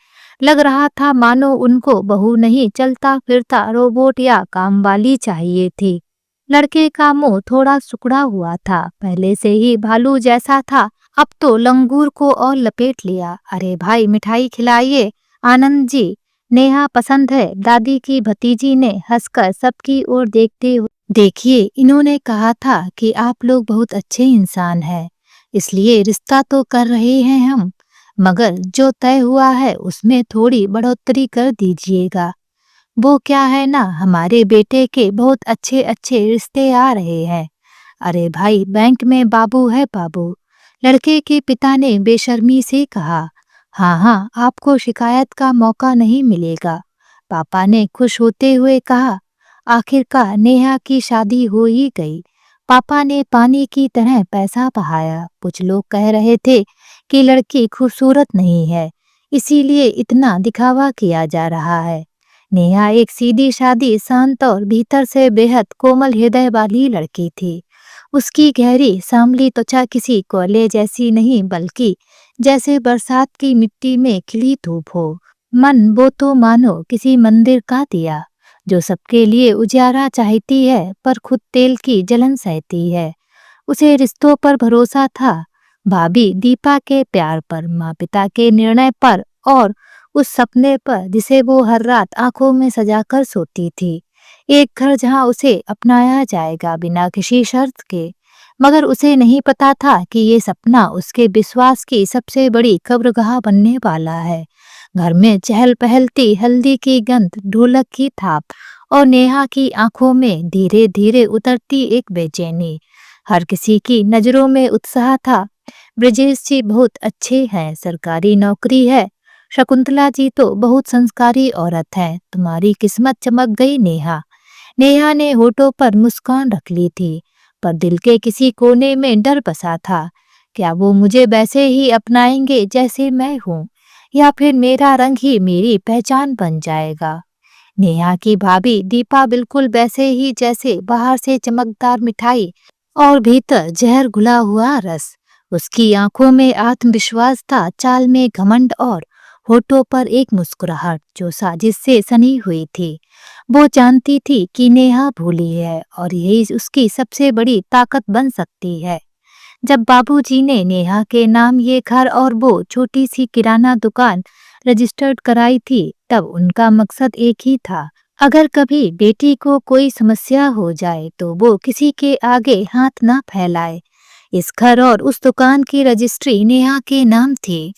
लग रहा था मानो उनको बहू नहीं, चलता फिरता रोबोट या काम वाली चाहिए थी। लड़के का मुंह थोड़ा सुकड़ा हुआ था, पहले से ही भालू जैसा था, अब तो लंगूर को और लपेट लिया। अरे भाई, मिठाई खिलाइए। आनंद जी, नेहा पसंद है, दादी की भतीजी ने हंसकर सबकी ओर देखते हुए। देखिए, इन्होंने कहा था कि आप लोग बहुत अच्छे इंसान हैं, इसलिए रिश्ता तो कर रहे हैं हम, मगर जो तय हुआ है उसमें थोड़ी बढ़ोतरी कर दीजिएगा। वो क्या है ना, हमारे बेटे के बहुत अच्छे अच्छे रिश्ते आ रहे हैं। अरे भाई, बैंक में बाबू है बाबू, लड़के के पिता ने बेशर्मी से कहा। हाँ हाँ, आपको शिकायत का मौका नहीं मिलेगा, पापा ने खुश होते हुए कहा। आखिरकार नेहा की शादी हो ही गई। पापा ने पानी की तरह पैसा बहाया। कुछ लोग कह रहे थे कि लड़की खूबसूरत नहीं है, इसीलिए इतना दिखावा किया जा रहा है। नेहा एक सीधी सादी, शांत और भीतर से बेहद कोमल हृदय वाली लड़की थी। उसकी गहरी सांवली त्वचा किसी कोयले जैसी नहीं, बल्कि जैसे बरसात की मिट्टी में खिली धूप हो। मन वो तो मानो किसी मंदिर का दिया, जो सबके लिए उजाला चाहती है पर खुद तेल की जलन सहती है। उसे रिश्तों पर भरोसा था, भाभी दीपा के प्यार पर, माँ पिता के निर्णय पर और उस सपने पर जिसे वो हर रात आंखों में सजाकर सोती थी। एक घर जहाँ उसे अपनाया जाएगा बिना किसी शर्त के। मगर उसे नहीं पता था कि ये सपना उसके विश्वास की सबसे बड़ी कब्रगाह बनने वाला है। घर में चहल पहलती हल्दी की गंध, ढोलक की थाप और नेहा की आंखों में धीरे धीरे उतरती एक बेचैनी। हर किसी की नजरों में उत्साह था। ब्रजेश जी बहुत अच्छे हैं, सरकारी नौकरी है। शकुंतला जी तो बहुत संस्कारी औरत है। तुम्हारी किस्मत चमक गई नेहा। नेहा ने होठों पर मुस्कान रख ली थी, पर दिल के किसी कोने में डर बसा था। क्या वो मुझे वैसे ही अपनाएंगे जैसे मैं हूँ, या फिर मेरा रंग ही मेरी पहचान बन जाएगा? नेहा की भाभी दीपा बिल्कुल वैसे ही जैसे बाहर से चमकदार मिठाई और भीतर जहर घुला हुआ रस। उसकी आंखों में आत्मविश्वास था, चाल में घमंड और होठों पर एक मुस्कुराहट जो साजिश से सनी हुई थी। वो जानती थी कि नेहा भूली है और यही उसकी सबसे बड़ी ताकत बन सकती है। जब बाबूजी ने नेहा के नाम ये घर और वो छोटी सी किराना दुकान रजिस्टर्ड कराई थी, तब उनका मकसद एक ही था। अगर कभी बेटी को कोई समस्या हो जाए तो वो किसी के आगे हाथ ना फैलाए। इस घर और उस दुकान की रजिस्ट्री नेहा के नाम थी,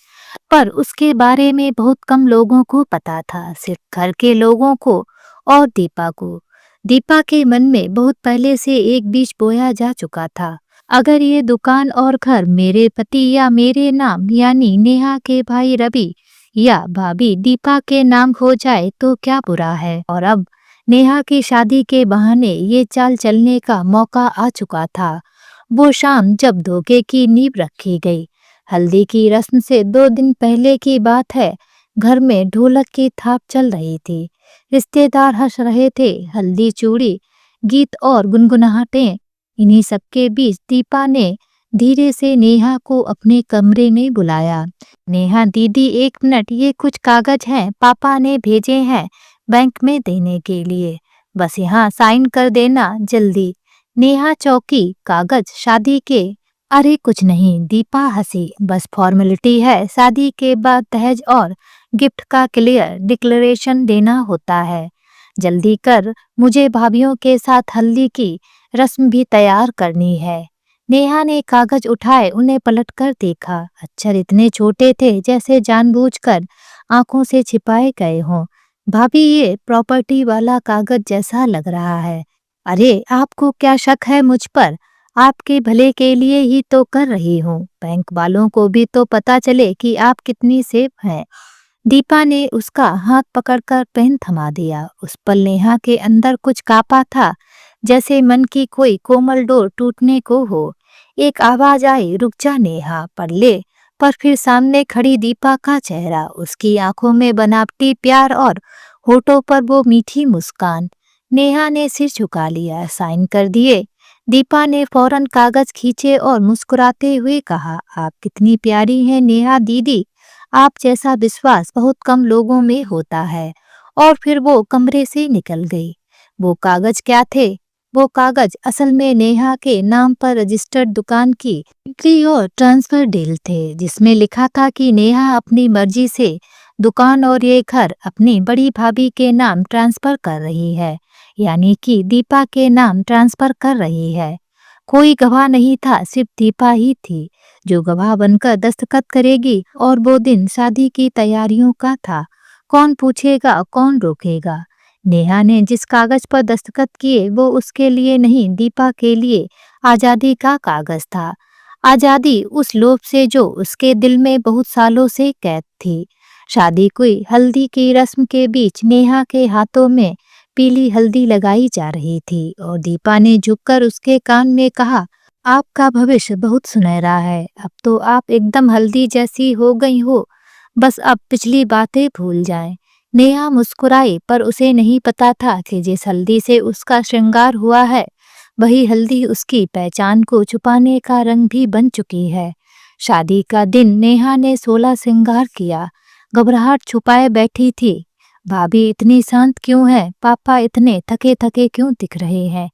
पर उसके बारे में बहुत कम लोगों को पता था, सिर्फ घर के लोगों को और दीपा को। दीपा के मन में बहुत पहले से एक बीज बोया जा चुका था। अगर ये दुकान और घर मेरे पति या मेरे नाम यानी नेहा के भाई रवि या भाभी दीपा के नाम हो जाए तो क्या बुरा है। और अब नेहा की शादी के बहाने ये चाल चलने का मौका आ चुका था। वो शाम जब धोखे की नींव रखी गई, हल्दी की रस्म से 2 दिन पहले की बात है। घर में ढोलक की थाप चल रही थी, रिश्तेदार हंस रहे थे, हल्दी चूड़ी गीत और गुनगुनाहटें। इन्हीं सबके बीच दीपा ने धीरे से नेहा को अपने कमरे में बुलाया। नेहा दीदी, 1 मिनट, ये कुछ कागज हैं, पापा ने भेजे हैं बैंक में देने के लिए, बस यहाँ साइन कर देना जल्दी। नेहा चौंकी, कागज शादी के? अरे कुछ नहीं, दीपा हंसी, बस फॉर्मेलिटी है, शादी के बाद दहेज और गिफ्ट का क्लियर डिक्लेरेशन देना होता है। जल्दी कर, मुझे भाभीियों के साथ हल्दी की रस्म भी तैयार करनी है। नेहा ने कागज उठाए, उन्हें पलटकर देखा। अक्षर इतने छोटे थे जैसे जानबूझकर आंखों से छिपाए गए हों। भाभी, ये प्रॉपर्टी वाला कागज जैसा लग रहा है। अरे आपको क्या शक है मुझ पर? आपके भले के लिए ही तो कर रही हूँ। बैंक वालों को भी तो पता चले कि आप कितनी सेफ हैं। दीपा ने उसका हाथ पकड़कर पेन थमा दिया। उस पल नेहा के अंदर कुछ कांपा था, जैसे मन की कोई कोमल डोर टूटने को हो। एक आवाज आई, रुक जा नेहा, पढ़ ले। पर फिर सामने खड़ी दीपा का चेहरा, उसकी आंखों में बनावटी प्यार और होठों पर वो मीठी मुस्कान। नेहा ने सिर झुका लिया, साइन कर दिए। दीपा ने फौरन कागज खींचे और मुस्कुराते हुए कहा, आप कितनी प्यारी हैं नेहा दीदी, आप जैसा विश्वास बहुत कम लोगों में होता है। और फिर वो कमरे से निकल गई। वो कागज क्या थे? वो कागज असल में नेहा के नाम पर रजिस्टर्ड दुकान की बिक्री और ट्रांसफर डील थे, जिसमें लिखा था कि नेहा अपनी मर्जी से दुकान और ये घर अपनी बड़ी भाभी के नाम ट्रांसफर कर रही है, यानी कि दीपा के नाम ट्रांसफर कर रही है। कोई गवाह नहीं था, सिर्फ दीपा ही थी जो गवाह बनकर दस्तखत करेगी। और वो दिन शादी की तैयारियों का था। कौन पूछेगा, कौन रोकेगा? नेहा ने जिस कागज पर दस्तखत किए वो उसके लिए नहीं, दीपा के लिए आजादी का कागज था। आजादी उस लोभ से जो उसके दिल में बहुत सालों से कैद थी। शादी हुई, हल्दी की रस्म के बीच नेहा के हाथों में पीली हल्दी लगाई जा रही थी और दीपा ने झुककर उसके कान में कहा, आपका भविष्य बहुत सुनहरा है। अब तो आप एकदम हल्दी जैसी हो गई हो, बस अब पिछली बातें भूल जाएं। नेहा मुस्कुराई, पर उसे नहीं पता था कि जिस हल्दी से उसका श्रृंगार हुआ है, वही हल्दी उसकी पहचान को छुपाने का रंग भी बन चुकी है। शादी का दिन नेहा ने 16 श्रृंगार किया, घबराहट छुपाए बैठी थी। भाभी इतनी शांत क्यों है? पापा इतने थके थके क्यों दिख रहे हैं?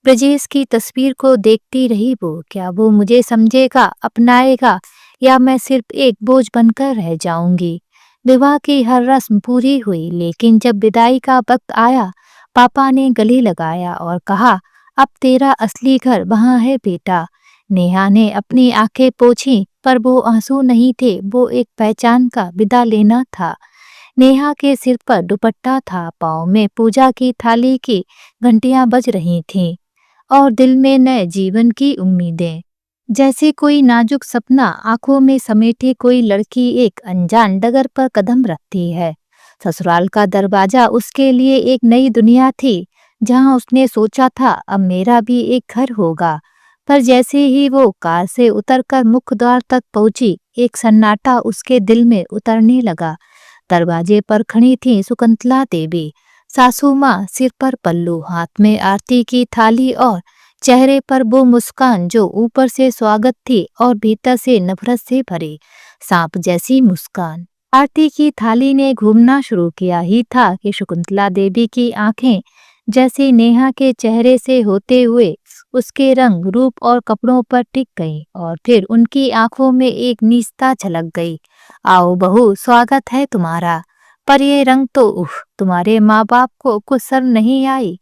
ब्रजेश की तस्वीर को देखती रही वो। क्या वो मुझे समझेगा, अपनाएगा, या मैं सिर्फ एक बोझ बनकर रह जाऊंगी? विवाह की हर रस्म पूरी हुई, लेकिन जब विदाई का वक्त आया, पापा ने गले लगाया और कहा, अब तेरा असली घर वहाँ है बेटा। नेहा ने अपनी आंखें पोंछी, पर वो आंसू नहीं थे, वो एक पहचान का विदा लेना था। नेहा के सिर पर दुपट्टा था, पाँव में पूजा की थाली की घंटियां बज रही थीं और दिल में नए जीवन की उम्मीदें। जैसे कोई नाजुक सपना आंखों में समेटे कोई लड़की एक अनजान डगर पर कदम रखती है। ससुराल का दरवाजा उसके लिए एक नई दुनिया थी, जहां उसने सोचा था अब मेरा भी एक घर होगा। पर जैसे ही वो कार से उतरकर मुख्य द्वार तक पहुंची, एक सन्नाटा उसके दिल में उतरने लगा। दरवाजे पर खड़ी थी सुकुंतला देवी, सासू माँ, सिर पर पल्लू, हाथ में आरती की थाली और चेहरे पर वो मुस्कान जो ऊपर से स्वागत थी और भीतर से नफरत से भरी सांप जैसी मुस्कान। आरती की थाली ने घूमना शुरू किया ही था कि शकुंतला देवी की आंखें जैसे नेहा के चेहरे से होते हुए उसके रंग, रूप और कपड़ों पर टिक गईं और फिर उनकी आंखों में एक नीचता झलक गई। आओ बहू, स्वागत है तुम्हारा। पर ये रंग तो तुम्हारे माँ बाप को कुछ शर्म नहीं आई?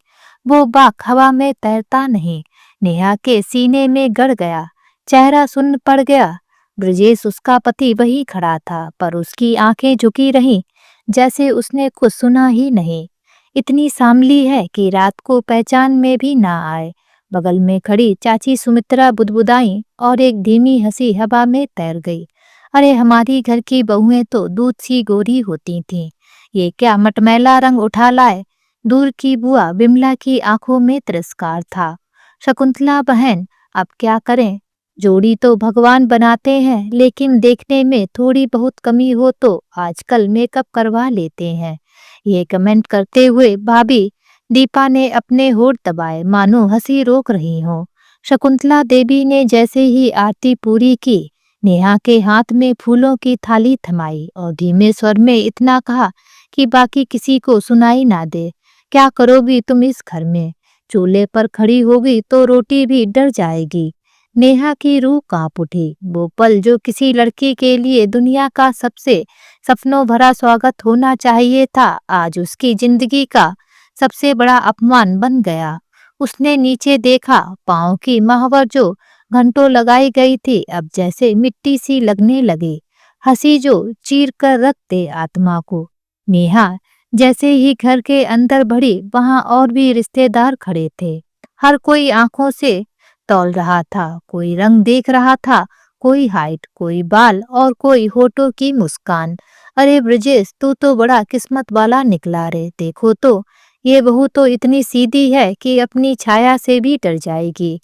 वो बाग हवा में तैरता नहीं, नेहा के सीने में गड़ गया, चेहरा सुन्न पड़ गया। ब्रजेश उसका पति वही खड़ा था, पर उसकी आंखें झुकी रहीं, जैसे उसने कुछ सुना ही नहीं। इतनी सांवली है कि रात को पहचान में भी ना आए। बगल में खड़ी चाची सुमित्रा बुदबुदाई और एक धीमी हंसी हवा में तैर गई। अरे हमारी घर की बहुएं तो दूध सी गोरी होती थीं, ये क्या मटमैला रंग उठा लाए। दूर की बुआ बिमला की आंखों में तिरस्कार था। शकुंतला बहन, अब क्या करें, जोड़ी तो भगवान बनाते हैं, लेकिन देखने में थोड़ी बहुत कमी हो तो आजकल मेकअप करवा लेते हैं। ये कमेंट करते हुए भाभी दीपा ने अपने होठ दबाए, मानो हंसी रोक रही हो। शकुंतला देवी ने जैसे ही आरती पूरी की, नेहा के हाथ में फूलों की थाली थमाई और धीमे स्वर में इतना कहा कि बाकी किसी को सुनाई ना दे। क्या करोगी तुम इस घर में? चूल्हे पर खड़ी होगी तो रोटी भी डर जाएगी। नेहा की रूह कांप उठी। वो पल जो किसी लड़की के लिए दुनिया का सबसे सपनों भरा स्वागत होना चाहिए था, आज उसकी जिंदगी का सबसे बड़ा अपमान बन गया। उसने नीचे देखा, पाँव की महवर जो घंटों लगाई गई थी अब जैसे मिट्टी सी लगने लगी। हंसी जो चीर कर रख दे आत्मा को। नेहा जैसे ही घर के अंदर बढ़ी, वहां और भी रिश्तेदार खड़े थे। हर कोई आंखों से तौल रहा था, कोई रंग देख रहा था, कोई हाइट, कोई बाल और कोई होठों की मुस्कान। अरे ब्रजेश, तू तो बड़ा किस्मत वाला निकला रे। देखो तो ये बहू तो इतनी सीधी है कि अपनी छाया से भी डर जाएगी।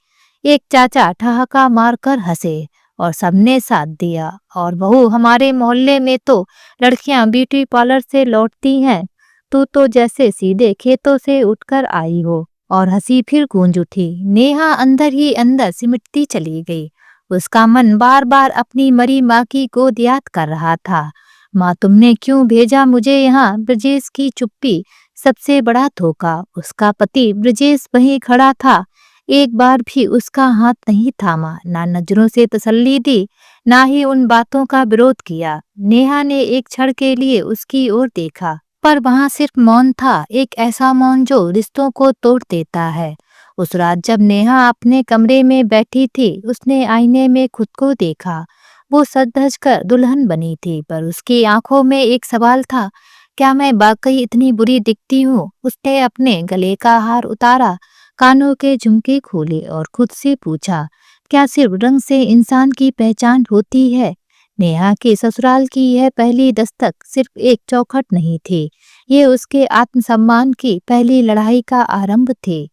एक चाचा ठहाका मारकर हंसे और सबने साथ दिया। और बहू, हमारे मोहल्ले में तो लड़कियां ब्यूटी पार्लर से लौटती हैं, तू तो जैसे सीधे खेतों से उठकर आई हो। और हंसी फिर गूंज उठी। नेहा अंदर ही अंदर सिमटती चली गई। उसका मन बार बार अपनी मरी माँ की गोद याद कर रहा था। माँ, तुमने क्यों भेजा मुझे यहाँ? ब्रजेश की चुप्पी सबसे बड़ा धोखा। उसका पति ब्रजेश वहीं खड़ा था, एक बार भी उसका हाथ नहीं थामा, ना नजरों से तसल्ली दी, ना ही उन बातों का विरोध किया। नेहा ने एक क्षण के लिए उसकी ओर देखा, पर वहां सिर्फ मौन था, एक ऐसा मौन जो रिश्तों को तोड़ देता है। उस रात जब नेहा अपने कमरे में बैठी थी, उसने आईने में खुद को देखा। वो सज धज कर दुल्हन बनी थी, पर उसकी आंखों में एक सवाल था, क्या मैं वाकई इतनी बुरी दिखती हूँ? उसने अपने गले का हार उतारा, कानों के झुमके खोले और खुद से पूछा, क्या सिर्फ रंग से इंसान की पहचान होती है? नेहा के ससुराल की यह पहली दस्तक सिर्फ एक चौखट नहीं थी, ये उसके आत्मसम्मान की पहली लड़ाई का आरंभ थी।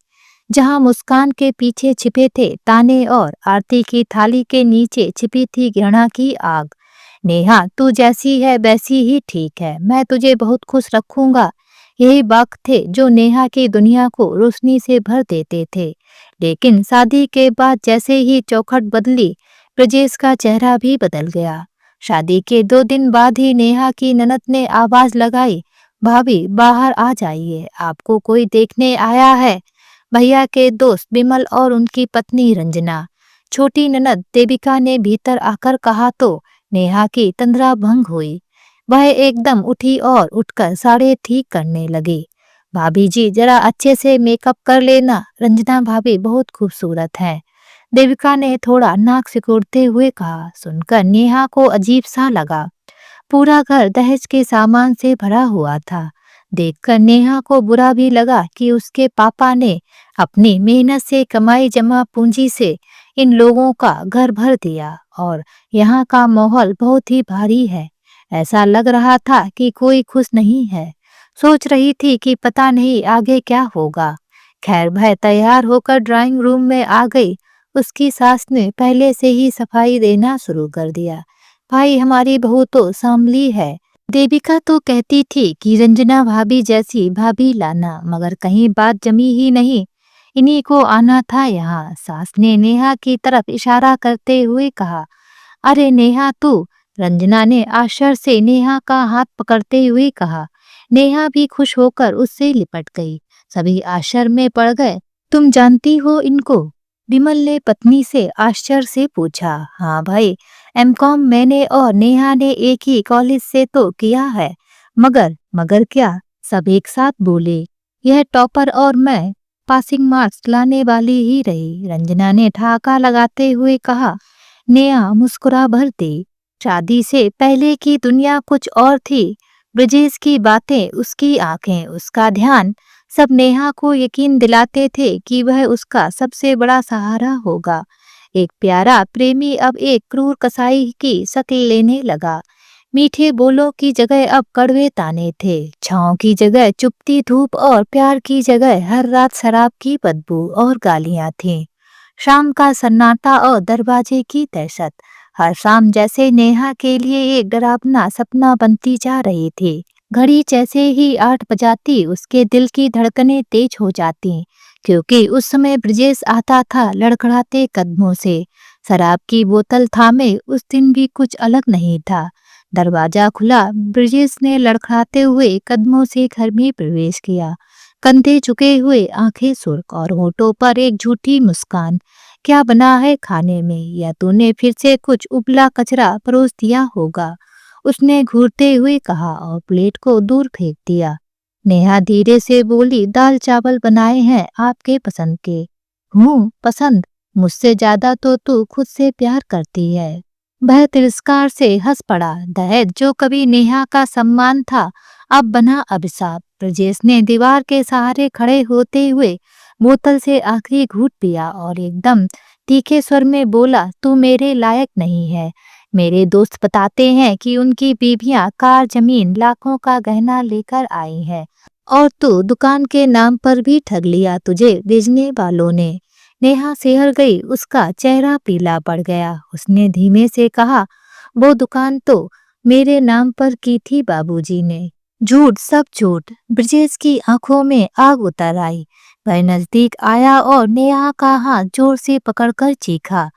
जहां मुस्कान के पीछे छिपे थे ताने और आरती की थाली के नीचे छिपी थी घृणा की आग। नेहा, तू जैसी है वैसी ही ठीक है, मैं तुझे बहुत खुश रखूंगा। यही वाक्य थे जो नेहा की दुनिया को रोशनी से भर देते थे। लेकिन शादी के बाद जैसे ही चौखट बदली, ब्रजेश का चेहरा भी बदल गया। शादी के 2 दिन बाद ही नेहा की ननद ने आवाज लगाई, भाभी बाहर आ जाइए, आपको कोई देखने आया है। भैया के दोस्त विमल और उनकी पत्नी रंजना। छोटी ननद देविका ने भीतर आकर कहा तो नेहा की तंद्रा भंग हुई। वह एकदम उठी और उठकर साड़े ठीक करने लगी। भाभी जी, जरा अच्छे से मेकअप कर लेना, रंजना भाभी बहुत खूबसूरत हैं। देविका ने थोड़ा नाक सिकुड़ते हुए कहा। सुनकर नेहा को अजीब सा लगा। पूरा घर दहेज के सामान से भरा हुआ था। देखकर नेहा को बुरा भी लगा कि उसके पापा ने अपनी मेहनत से कमाई जमा पूंजी से इन लोगों का घर भर दिया और यहाँ का माहौल बहुत ही भारी है। ऐसा लग रहा था कि कोई खुश नहीं है। सोच रही थी कि पता नहीं आगे क्या होगा। खैर, वह तैयार होकर ड्राइंग रूम में आ गई। उसकी सास ने पहले से ही सफाई देना शुरू कर दिया। भाई, हमारी बहू तो सांवली है। देविका तो कहती थी कि रंजना भाभी जैसी भाभी लाना, मगर कहीं बात जमी ही नहीं। इन्हीं को आना था यहाँ। सास ने नेहा की तरफ इशारा करते हुए कहा। अरे नेहा तू, रंजना ने आश्चर्य से नेहा का हाथ पकड़ते हुए कहा। नेहा भी खुश होकर उससे लिपट गई। सभी आश्चर्य में पड़ गए। तुम जानती हो इनको? विमल ने पत्नी से आश्चर्य से पूछा। हाँ भाई, एमकॉम मैंने और नेहा ने एक ही कॉलेज से तो किया है। मगर क्या? सब एक साथ बोले। यह टॉपर और मैं पासिंग मार्क्स लाने वाली ही रही, रंजना ने ठहाका लगाते हुए कहा। नेहा मुस्कुरा भर दी। शादी से पहले की दुनिया कुछ और थी। ब्रजेश की बातें, उसकी आंखें, उसका ध्यान, सब नेहा को यकीन दिलाते थे कि वह उसका सबसे बड़ा सहारा होगा। एक प्यारा प्रेमी अब एक क्रूर कसाई की शक्ल लेने लगा। मीठे बोलों की जगह अब कड़वे ताने थे। छाँव की जगह चुपती धूप और प्यार की जगह हर रात शराब की बदबू और गालियां थीं। शाम का सन्नाटा और दरवाजे की दहशत हर शाम जैसे नेहा के लिए एक डरावना सपना बनती जा रही थी। घड़ी जैसे ही 8 बजाती उसके दिल की धड़कनें तेज हो जाती, क्योंकि उस समय ब्रजेश आता था लड़खड़ाते कदमों से, शराब की बोतल थामे। उस दिन भी कुछ अलग नहीं था। दरवाजा खुला, ब्रजेश ने लड़खड़ाते हुए कदमों से घर में प्रवेश किया। कंधे झुके हुए, आंखें सुर्ख और होठों पर एक झूठी मुस्कान। क्या बना है खाने में? या तूने फिर से कुछ उबला कचरा परोस दिया होगा? उसने घूरते हुए कहा और प्लेट को दूर फेंक दिया। नेहा धीरे से बोली, दाल चावल बनाए हैं आपके पसंद के। पसंद? मुझसे ज्यादा तो तू खुद से प्यार करती है। वह तिरस्कार से हंस पड़ा। दहेज जो कभी नेहा का सम्मान था, अब बना अभिशाप। ब्रजेश ने दीवार के सहारे खड़े होते हुए बोतल से आखिरी घूंट पिया और एकदम तीखे स्वर में बोला, तू मेरे लायक नहीं है। मेरे दोस्त बताते हैं कि उनकी बीवियां कार, जमीन, लाखों का गहना लेकर आई हैं, और तू दुकान के नाम पर भी ठग लिया तुझे बेचने वालों ने। नेहा सिहर गई, उसका चेहरा पीला पड़ गया। उसने धीमे से कहा, वो दुकान तो मेरे नाम पर की थी बाबूजी ने। झूठ, सब झूठ। ब्रजेश की आंखों में आग उतर आई। वह नजदीक आया और नेहा का हाथ जोर से पकड़कर चीखा।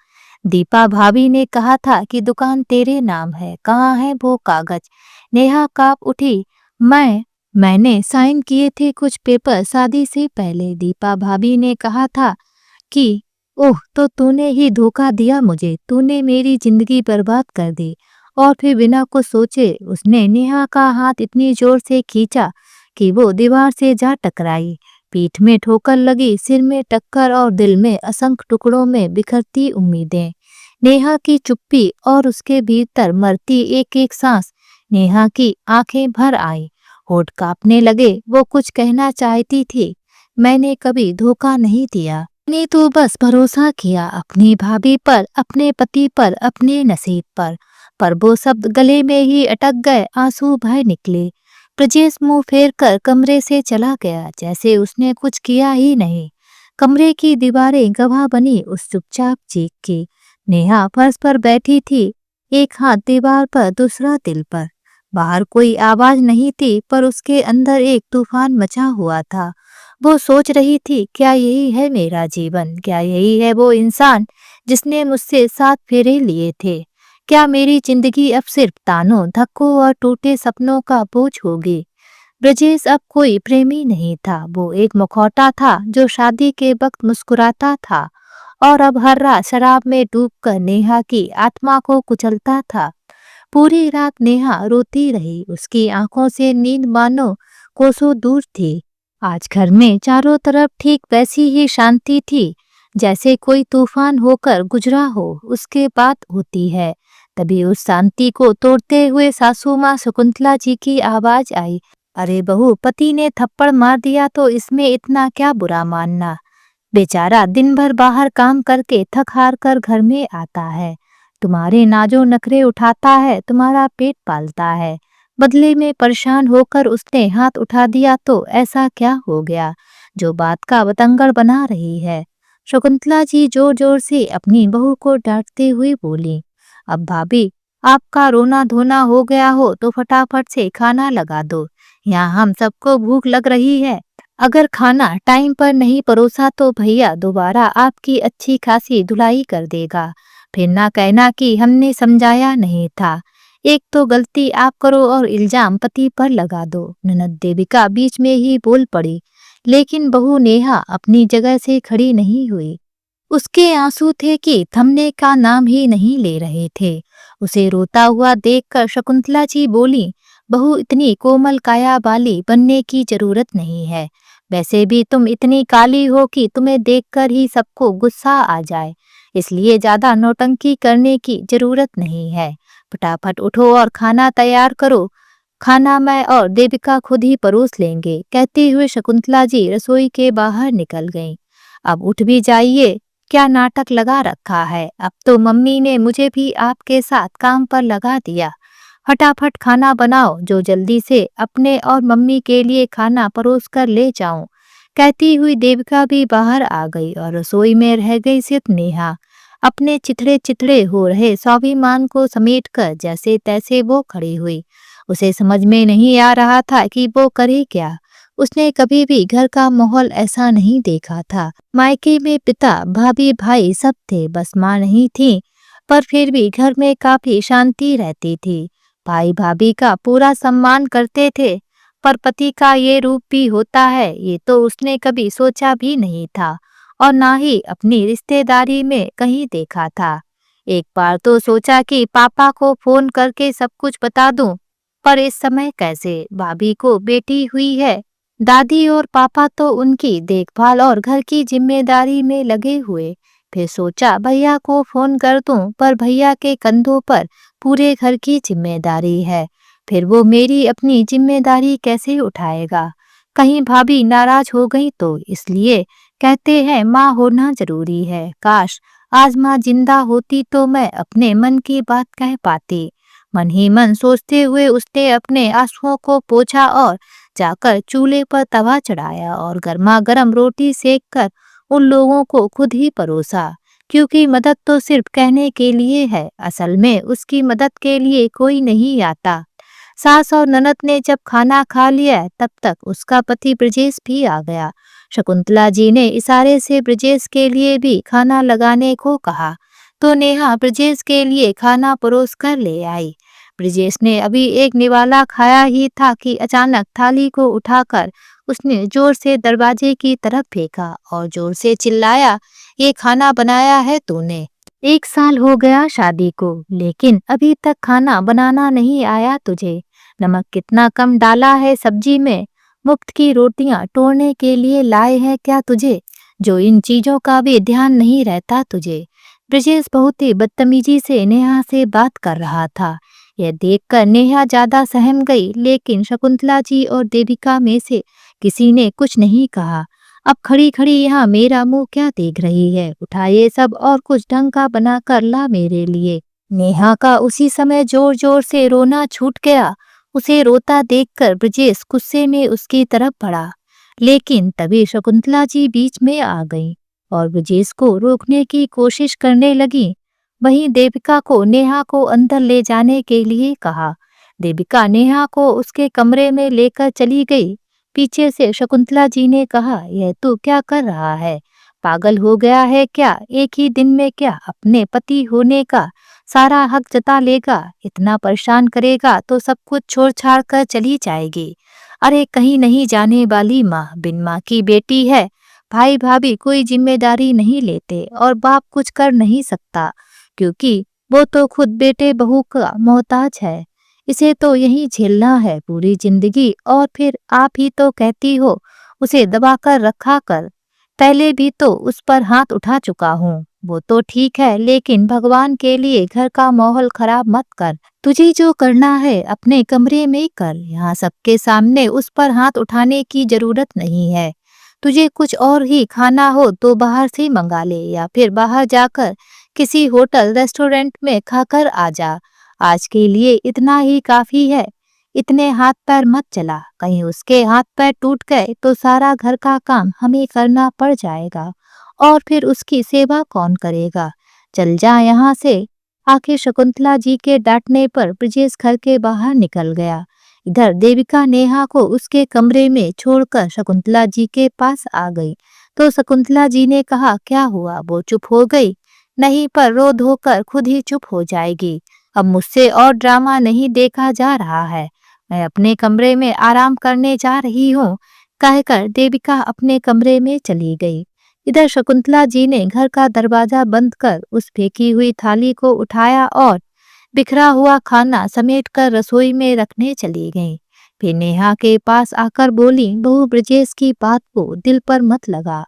दीपा भाभी ने कहा था कि दुकान तेरे नाम है, कहाँ है वो कागज? नेहा कांप उठी। मैंने साइन किए थे कुछ पेपर शादी से पहले। दीपा भाभी ने कहा था कि ओह, तो तूने ही धोखा दिया मुझे। तूने मेरी जिंदगी बर्बाद कर दी। और फिर बिना कुछ सोचे उसने नेहा का हाथ इतनी जोर से खींचा कि वो दीवार से जा टकराई। पीठ में ठोकर लगी, सिर में टक्कर और दिल में असंख्य टुकड़ों में बिखरती उम्मीदें। नेहा की चुप्पी और उसके भीतर मरती एक एक सांस। नेहा की आंखें भर आई, होठ कांपने लगे। वो कुछ कहना चाहती थी। मैंने कभी धोखा नहीं दिया, मैंने तो बस भरोसा किया अपनी भाभी पर, अपने पति पर, अपने नसीब पर वो शब्द गले में ही अटक गए। आंसू बह निकले। ब्रजेश मुंह फेर कर कमरे से चला गया, जैसे उसने कुछ किया ही नहीं। कमरे की दीवारें गवाह बनी उस चुपचाप चीख की। नेहा फर्श पर बैठी थी, एक हाथ दीवार पर, दूसरा दिल पर। बाहर कोई आवाज नहीं थी, पर उसके अंदर एक तूफान मचा हुआ था। वो सोच रही थी, क्या यही है मेरा जीवन? क्या यही है वो इंसान जिसने मुझसे 7 फेरे लिए थे? क्या मेरी जिंदगी अब सिर्फ तानों, धक्कों और टूटे सपनों का बोझ होगी? ब्रजेश अब कोई प्रेमी नहीं था, वो एक मुखौटा था जो शादी के वक्त मुस्कुराता था और अब हर रात शराब में डूबकर नेहा की आत्मा को कुचलता था। पूरी रात नेहा रोती रही, उसकी आंखों से नींद मानो कोसों दूर थी। आज घर में चारों तरफ ठीक वैसी ही शांति थी, जैसे कोई तूफान होकर गुजरा हो उसके बाद होती है। तभी उस शांति को तोड़ते हुए सासू माँ शकुंतला जी की आवाज आई। अरे बहू, पति ने थप्पड़ मार दिया तो इसमें इतना क्या बुरा मानना? बेचारा दिन भर बाहर काम करके थक हार कर घर में आता है, तुम्हारे नाजो नखरे उठाता है, तुम्हारा पेट पालता है। बदले में परेशान होकर उसने हाथ उठा दिया तो ऐसा क्या हो गया जो बात का बतंगड़ बना रही है? शकुंतला जी जोर जोर से अपनी बहू को डांटते हुए बोली। अब भाभी, आपका रोना धोना हो गया हो तो फटाफट से खाना लगा दो, यहाँ हम सबको भूख लग रही है। अगर खाना टाइम पर नहीं परोसा तो भैया दोबारा आपकी अच्छी खासी धुलाई कर देगा। फिर ना कहना कि हमने समझाया नहीं था। एक तो गलती आप करो और इल्जाम पति पर लगा दो। ननद देविका बीच में ही बोल पड़ी, लेकिन बहू नेहा अपनी जगह से खड़ी नहीं हुई। उसके आंसू थे कि थमने का नाम ही नहीं ले रहे थे। उसे रोता हुआ देखकर शकुंतला जी बोली, बहू इतनी कोमल काया वाली बनने की जरूरत नहीं है। वैसे भी तुम इतनी काली हो कि तुम्हें देखकर ही सबको गुस्सा आ जाए, इसलिए ज्यादा नौटंकी करने की जरूरत नहीं है। फटाफट उठो और खाना तैयार करो। खाना मैं और देविका खुद ही परोस लेंगे। कहते हुए शकुंतला जी रसोई के बाहर निकल गईं। अब उठ भी जाइए, क्या नाटक लगा रखा है। अब तो मम्मी ने मुझे भी आपके साथ काम पर लगा दिया। फटाफट खाना बनाओ जो जल्दी से अपने और मम्मी के लिए खाना परोस कर ले जाऊं। कहती हुई देविका भी बाहर आ गई और रसोई में रह गई सिर्फ नेहा। अपने चिथड़े चिथड़े हो रहे स्वाभिमान को समेटकर जैसे तैसे वो खड़ी हुई। उसे समझ में नहीं आ रहा था कि वो करे क्या। उसने कभी भी घर का माहौल ऐसा नहीं देखा था। मायके में पिता भाभी भाई सब थे, बस माँ नहीं थी। पर फिर भी घर में काफी शांति रहती थी। भाई भाभी का पूरा सम्मान करते थे, पर पति का ये रूप भी होता है ये तो उसने कभी सोचा भी नहीं था और ना ही अपनी रिश्तेदारी में कहीं देखा था। एक बार तो सोचा कि पापा को फोन करके सब कुछ बता दूं, पर इस समय कैसे। भाभी को बेटी हुई है, दादी और पापा तो उनकी देखभाल और घर की जिम्मेदारी में लगे हुए। फिर सोचा भैया को फोन कर दूं, पर भैया के कंधों पर पूरे घर की जिम्मेदारी है। फिर वो मेरी अपनी जिम्मेदारी कैसे उठाएगा। कहीं भाभी नाराज हो गई तो। इसलिए कहते हैं माँ होना जरूरी है। काश आज माँ जिंदा होती तो मैं अपने मन की बात कह पाती। मन ही मन सोचते हुए उसने अपने आंसुओं को पोंछा और जाकर चूल्हे पर तवा चढ़ाया और गर्मा गर्म रोटी सेक कर उन लोगों को खुद ही परोसा। क्योंकि मदद तो सिर्फ कहने के लिए है, असल में उसकी मदद के लिए कोई नहीं आता। सास और ननद ने जब खाना खा लिया तब तक उसका पति ब्रजेश भी आ गया। शकुंतला जी ने इशारे से ब्रजेश के लिए भी खाना लगाने को कहा तो नेहा ब्रजेश के लिए खाना परोस कर ले आई। ब्रजेश ने अभी एक निवाला खाया ही था कि अचानक थाली को उठाकर उसने जोर से दरवाजे की तरफ फेंका और जोर से चिल्लाया, ये खाना बनाया है तूने? 1 साल हो गया शादी को, लेकिन अभी तक खाना बनाना नहीं आया तुझे। नमक कितना कम डाला है सब्जी में। मुफ्त की रोटियां तोड़ने के लिए लाए हैं क्या तुझे, जो इन चीजों का भी ध्यान नहीं रहता तुझे। ब्रजेश बहुत ही बदतमीजी से नेहा से बात कर रहा था। यह देखकर नेहा ज्यादा सहम गई, लेकिन शकुंतला जी और देविका में से किसी ने कुछ नहीं कहा। अब खड़ी खड़ी यहाँ मेरा मुंह क्या देख रही है। उठा ये सब और कुछ ढंग का बना कर ला मेरे लिए। नेहा का उसी समय जोर जोर से रोना छूट गया। उसे रोता देखकर ब्रजेश गुस्से में उसकी तरफ बढ़ा, लेकिन तभी शकुंतला जी बीच में आ गईं और ब्रजेश को रोकने की कोशिश करने लगी। वहीं देविका को नेहा को अंदर ले जाने के लिए कहा। देविका नेहा को उसके कमरे में लेकर चली गई। पीछे से शकुंतला जी ने कहा, यह तू क्या कर रहा है? पागल हो गया है क्या? एक ही दिन में क्या अपने पति होने का सारा हक जता लेगा? इतना परेशान करेगा तो सब कुछ छोड़ छाड़ कर चली जाएगी। अरे कहीं नहीं जाने वाली माँ बिन माँ की बेटी है। भाई भाभी कोई जिम्मेदारी नहीं लेते और बाप कुछ कर नहीं सकता, क्योंकि वो तो खुद बेटे बहू का मोहताज है। इसे तो यही झेलना है पूरी जिंदगी। और फिर आप ही तो कहती हो उसे दबा कर रखा कर। पहले भी तो उस पर हाथ उठा चुका हूँ। वो तो ठीक है, लेकिन भगवान के लिए घर का माहौल खराब मत कर। तुझे जो करना है अपने कमरे में कर। यहाँ सबके सामने उस पर हाथ उठाने की जरूरत नहीं है। तुझे कुछ और ही खाना हो तो बाहर से मंगा ले, या फिर बाहर जाकर किसी होटल रेस्टोरेंट में खाकर आ जा। आज के लिए इतना ही काफी है। इतने हाथ पैर मत चला, कहीं उसके हाथ पैर टूट गए तो सारा घर का काम हमें करना पड़ जाएगा और फिर उसकी सेवा कौन करेगा। चल जा यहाँ से। आखिर शकुंतला जी के डांटने पर ब्रजेश घर के बाहर निकल गया। इधर देविका नेहा को उसके कमरे में छोड़कर शकुंतला जी के पास आ गई तो शकुंतला जी ने कहा, क्या हुआ? वो चुप हो गई। नहीं, पर रो धोकर खुद ही चुप हो जाएगी। अब मुझसे और ड्रामा नहीं देखा जा रहा है। मैं अपने कमरे में आराम करने जा रही हूँ, कहकर देविका अपने कमरे में चली गई। इधर शकुंतला जी ने घर का दरवाजा बंद कर उस फेंकी हुई थाली को उठाया और बिखरा हुआ खाना समेटकर रसोई में रखने चली गई। फिर नेहा के पास आकर बोली, बहू ब्रजेश की बात को दिल पर मत लगा।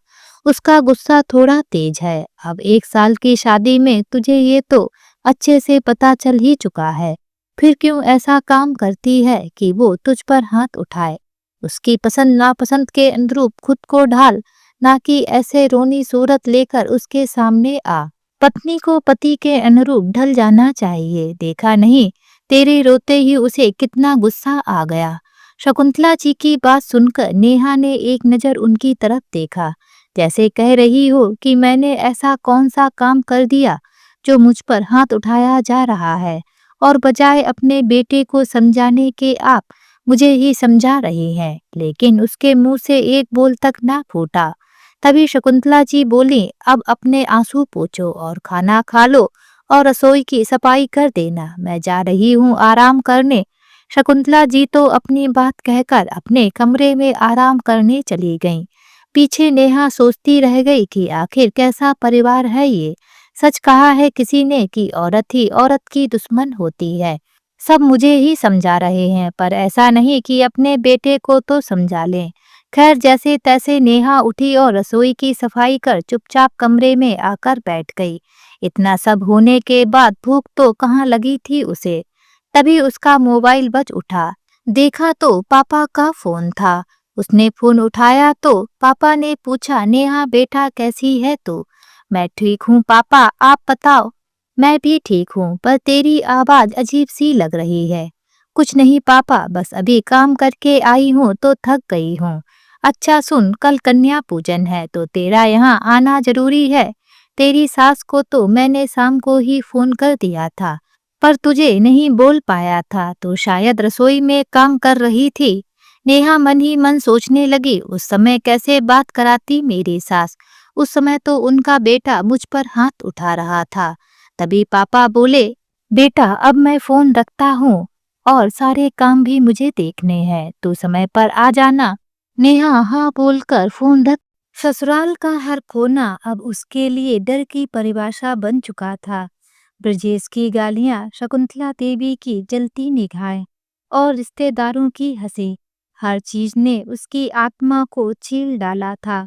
उसका गुस्सा थोड़ा तेज है। अब 1 साल की शादी में तुझे ये तो अच्छे से पता चल ही चुका है। फिर क्यों ऐसा काम करती है कि वो तुझ पर हाथ उठाए? उसकी पसंद नापसंद के अनुरूप खुद को ढाल, ना कि ऐसे रोनी सूरत लेकर उसके सामने आ। पत्नी को पति के अनुरूप ढल जाना चाहिए। देखा नहीं तेरे रोते ही उसे कितना गुस्सा आ गया। शकुंतला जी की बात सुनकर नेहा ने एक नजर उनकी तरफ देखा, जैसे कह रही हो कि मैंने ऐसा कौन सा काम कर दिया जो मुझ पर हाथ उठाया जा रहा है, और बजाय अपने बेटे को समझाने के आप मुझे ही समझा रही हैं। लेकिन उसके मुंह से एक बोल तक ना फूटा। तभी शकुंतला जी बोली, अब अपने आंसू पोंछो और खाना खा लो और रसोई की सफाई कर देना। मैं जा रही हूँ आराम करने। शकुंतला जी तो अपनी बात कहकर अपने कमरे में आराम करने चली गईं। पीछे नेहा सोचती रह गई कि आखिर कैसा परिवार है ये। सच कहा है किसी ने कि औरत ही औरत की दुश्मन होती है। सब मुझे ही समझा रहे हैं, पर ऐसा नहीं कि अपने बेटे को तो समझा लें। खैर, जैसे तैसे नेहा उठी और रसोई की सफाई कर चुपचाप कमरे में आकर बैठ गई। इतना सब होने के बाद भूख तो कहाँ लगी थी उसे। तभी उसका मोबाइल बज उठा। देखा तो पापा का फोन था। उसने फोन उठाया तो पापा ने पूछा, नेहा बेटा कैसी है तू? मैं ठीक हूँ पापा, आप बताओ। मैं भी ठीक हूँ, पर तेरी आवाज अजीब सी लग रही है। कुछ नहीं पापा, बस अभी काम करके आई हूँ तो थक गई हूँ। अच्छा सुन, कल कन्या पूजन है तो तेरा यहाँ आना जरूरी है। तेरी सास को तो मैंने शाम को ही फोन कर दिया था, पर तुझे नहीं बोल पाया था तो शायद रसोई में काम कर रही थी। नेहा मन ही मन सोचने लगी, उस समय कैसे बात कराती मेरी सास। उस समय तो उनका बेटा मुझ पर हाथ उठा रहा था। तभी पापा बोले, बेटा अब मैं फोन रखता हूँ और सारे काम भी मुझे देखने हैं, तू समय पर आ जाना। नेहा हाँ बोलकर फोन रख। ससुराल का हर कोना अब उसके लिए डर की परिभाषा बन चुका था। ब्रजेश की गालियां, शकुंतला देवी की जलती निगाहें और रिश्तेदारों की हंसी, हर चीज ने उसकी आत्मा को छील डाला था।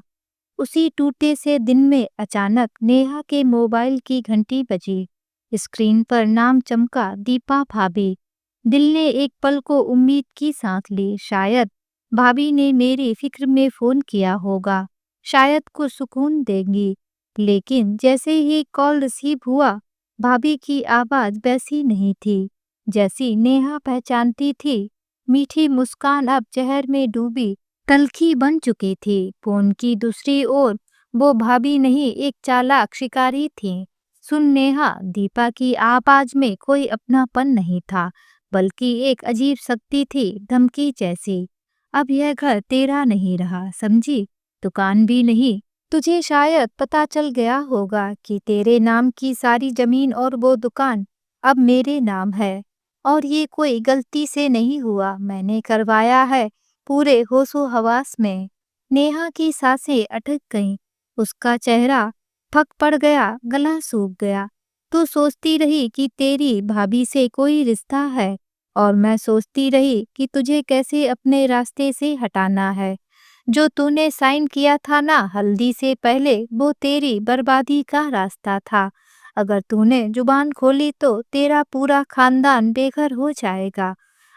उसी टूटे से दिन में अचानक नेहा के मोबाइल की घंटी बजी। स्क्रीन पर नाम चमका, दीपा भाभी। दिल ने एक पल को उम्मीद की सांस ली। शायद भाभी ने मेरी फिक्र में फोन किया होगा, शायद कुछ सुकून देंगी। लेकिन जैसे ही कॉल रिसीव हुआ, भाभी की आवाज वैसी नहीं थी जैसी नेहा पहचानती थी। मीठी मुस्कान अब जहर में डूबी तलखी बन चुकी थी। फोन की दूसरी ओर वो भाभी नहीं, एक चालाक शिकारी थी। सुन नेहा, दीपा की आवाज में कोई अपनापन नहीं था, बल्कि एक अजीब शक्ति थी, धमकी जैसी। अब यह घर तेरा नहीं रहा, समझी? दुकान भी नहीं। तुझे शायद पता चल गया होगा कि तेरे नाम की सारी जमीन और वो दुकान अब मेरे नाम है। और ये कोई गलती से नहीं हुआ, मैंने करवाया है, पूरे होशो हवास में। नेहा की सांसें अटक गईं। उसका चेहरा फक पड़ गया, गला सूख गया। तू सोचती रही कि तेरी भाभी से कोई रिश्ता है, और मैं सोचती रही कि तुझे कैसे अपने रास्ते से हटाना है। जो तूने साइन किया था ना हल्दी से पहले, वो तेरी बर्बादी का रास्ता था। अगर तूने जुबान खोली तो तेरा पूरा खानदान बेघर हो जाएगा।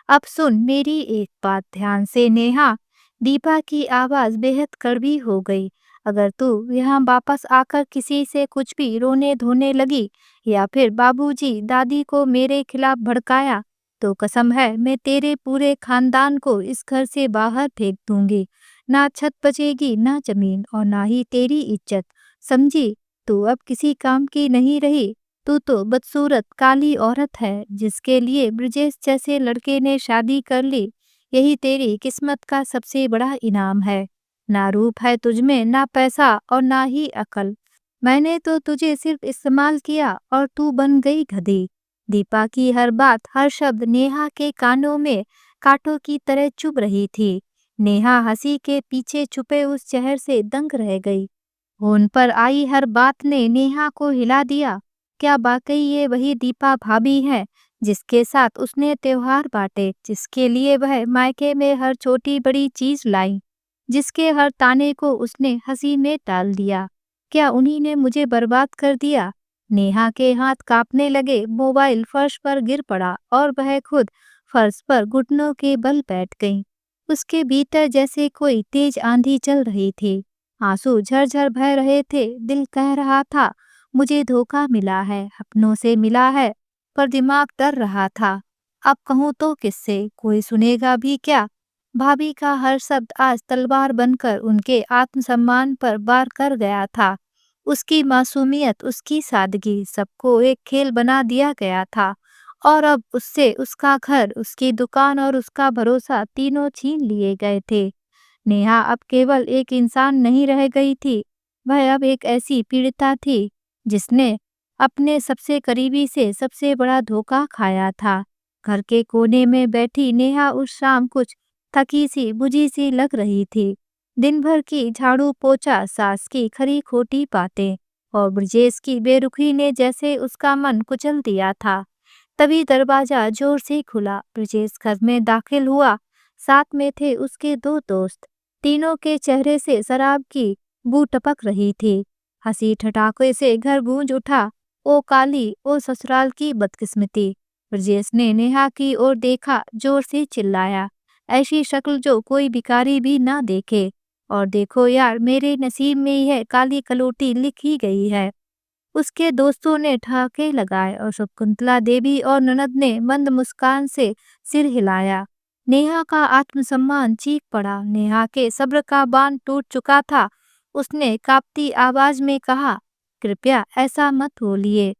अब सुन मेरी एक बात ध्यान से नेहा। दीपा की आवाज बेहद कड़वी हो गई। अगर तू यहाँ वापस आकर किसी से कुछ भी रोने धोने लगी या फिर बाबूजी दादी को मेरे खिलाफ भड़काया, तो कसम है मैं तेरे पूरे खानदान को इस घर से बाहर फेंक दूंगी। ना छत बचेगी, ना जमीन, और ना ही तेरी इज्जत, समझी? तू अब किसी काम की नहीं रही। तू तो बदसूरत काली औरत है जिसके लिए ब्रजेश जैसे लड़के ने शादी कर ली। यही तेरी किस्मत का सबसे बड़ा इनाम है। ना रूप है तुझमें, ना पैसा और ना ही अकल। मैंने तो तुझे सिर्फ इस्तेमाल किया और तू बन गई गधी। दीपा की हर बात, हर शब्द नेहा के कानों में कांटों की तरह चुभ रही थी। नेहा हंसी के पीछे छुपे उस चेहरे से दंग रह गई। फोन पर आई हर बात ने नेहा को हिला दिया। क्या वाकई ये वही दीपा भाभी है जिसके साथ उसने त्योहार बांटे, जिसके लिए वह मायके में हर छोटी बड़ी चीज लाई, जिसके हर ताने को उसने हंसी में टाल दिया? क्या उन्हीं ने मुझे बर्बाद कर दिया? नेहा के हाथ कांपने लगे, मोबाइल फर्श पर गिर पड़ा और वह खुद फर्श पर घुटनों के बल बैठ गई। उसके भीतर जैसे कोई तेज आंधी चल रही थी। आंसू झरझर बह रहे थे। दिल कह रहा था मुझे धोखा मिला है, अपनों से मिला है, पर दिमाग डर रहा था। अब कहूँ तो किससे? कोई सुनेगा भी क्या? भाभी का हर शब्द आज तलवार बनकर उनके आत्मसम्मान पर वार कर गया था। उसकी मासूमियत, उसकी सादगी सबको एक खेल बना दिया गया था और अब उससे उसका घर, उसकी दुकान और उसका भरोसा तीनों छीन लिए गए थे। नेहा अब केवल एक इंसान नहीं रह गई थी, वह अब एक ऐसी पीड़िता थी जिसने अपने सबसे करीबी से सबसे बड़ा धोखा खाया था। घर के कोने में बैठी नेहा उस शाम कुछ थकी सी, बुझी सी लग रही थी। दिन भर की झाड़ू पोछा, सास की खरी खोटी बातें और ब्रजेश की बेरुखी ने जैसे उसका मन कुचल दिया था। तभी दरवाजा जोर से खुला। ब्रजेश घर में दाखिल हुआ। साथ में थे उसके दो दोस्त। तीनों के चेहरे से शराब की बू टपक रही थी। हंसी ठठाके से घर गूंज उठा। ओ काली, ओ ससुराल की बदकिस्मती! ब्रजेश ने नेहा की ओर देखा, जोर से चिल्लाया, ऐसी शक्ल जो कोई भिखारी भी ना देखे। और देखो यार, मेरे नसीब में ही है काली कलौटी लिखी गई है। उसके दोस्तों ने ठहाके लगाए और शकुंतला देवी और ननद ने मंद मुस्कान से सिर हिलाया। नेहा का आत्मसम्मान चीख पड़ा। नेहा के सब्र का बांध टूट चुका था। उसने कांपती आवाज में कहा, कृपया ऐसा मत बोलिए।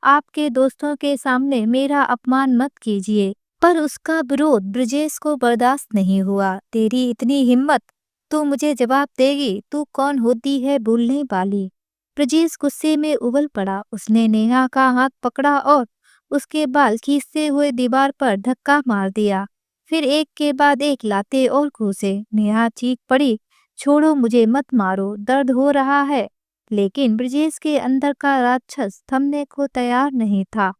आपके दोस्तों के सामने मेरा अपमान मत कीजिए। पर उसका विरोध ब्रजेश को बर्दाश्त नहीं हुआ। तेरी इतनी हिम्मत, तू मुझे जवाब देगी? तू कौन होती है बोलने वाली? ब्रजेश गुस्से में उबल पड़ा। उसने नेहा का हाथ पकड़ा और उसके बाल खींचते हुए दीवार पर धक्का मार दिया। फिर एक के बाद एक लाते और घूंसे। नेहा चीख पड़ी, छोड़ो मुझे, मत मारो, दर्द हो रहा है। लेकिन ब्रजेश के अंदर का राक्षस थमने को तैयार नहीं था।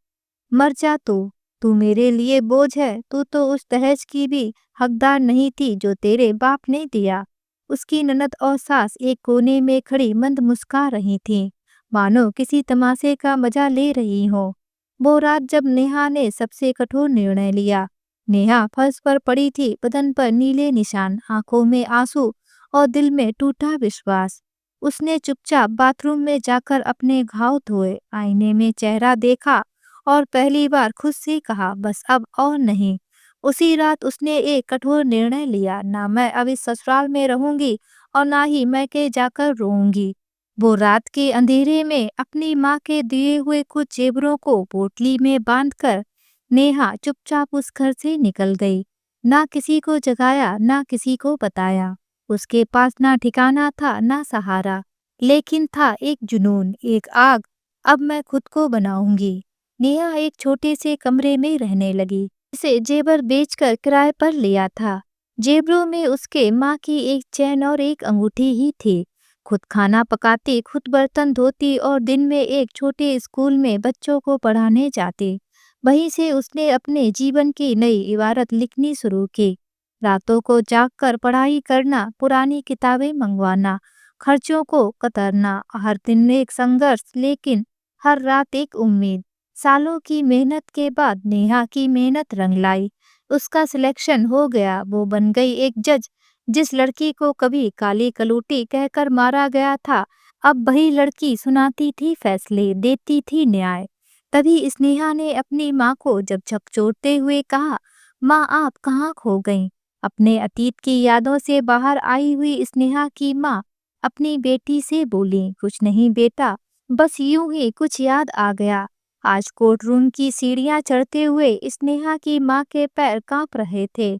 मर जा तू मेरे लिए बोझ है। तू तो उस दहेज की भी हकदार नहीं थी जो तेरे बाप ने दिया। उसकी ननद और सास एक कोने में खड़ी मंद मुस्कुरा रही थीं, मानो किसी तमाशे का मजा ले रही हो। वो रात जब नेहा ने सबसे कठोर निर्णय लिया। नेहा फर्श पर पड़ी थी, बदन पर नीले निशान, आंखों में आंसू और दिल में टूटा विश्वास। उसने चुपचाप बाथरूम में जाकर अपने घाव धोए, आईने में चेहरा देखा और पहली बार खुद से कहा, बस अब और नहीं। उसी रात उसने एक कठोर निर्णय लिया, ना मैं अब इस ससुराल में रहूंगी और ना ही मैं के जाकर रोऊंगी। वो रात के अंधेरे में अपनी माँ के दिए हुए कुछ जेवरों को पोटली में बांधकर नेहा चुपचाप उस घर से निकल गई। ना किसी को जगाया, ना किसी को बताया। उसके पास ना ठिकाना था, ना सहारा, लेकिन था एक जुनून, एक आग। अब मैं खुद को बनाऊंगी। नेहा एक छोटे से कमरे में रहने लगी, इसे जेवर बेचकर किराए पर लिया था। जेवरों में उसके माँ की एक चैन और एक अंगूठी ही थी। खुद खाना पकाती, खुद बर्तन धोती और दिन में एक छोटे स्कूल में बच्चों को पढ़ाने जाती। वहीं से उसने अपने जीवन की नई इबारत लिखनी शुरू की। रातों को जागकर पढ़ाई करना, पुरानी किताबें मंगवाना, खर्चों को कतरना, हर दिन एक संघर्ष, लेकिन हर रात एक उम्मीद। सालों की मेहनत के बाद नेहा की मेहनत रंग लाई। उसका सिलेक्शन हो गया। वो बन गई एक जज। जिस लड़की को कभी काली कलूटी कहकर मारा गया था, अब वही लड़की सुनाती थी फैसले, देती थी न्याय। तभी स्नेहा ने अपनी माँ को जब झकझोरते हुए कहा, माँ आप कहाँ खो गईं? अपने अतीत की यादों से बाहर आई हुई स्नेहा की माँ अपनी बेटी से बोली, कुछ नहीं बेटा, बस यूं ही कुछ याद आ गया। आज कोर्ट रूम की सीढ़ियां चढ़ते हुए स्नेहा की माँ के पैर कांप रहे थे।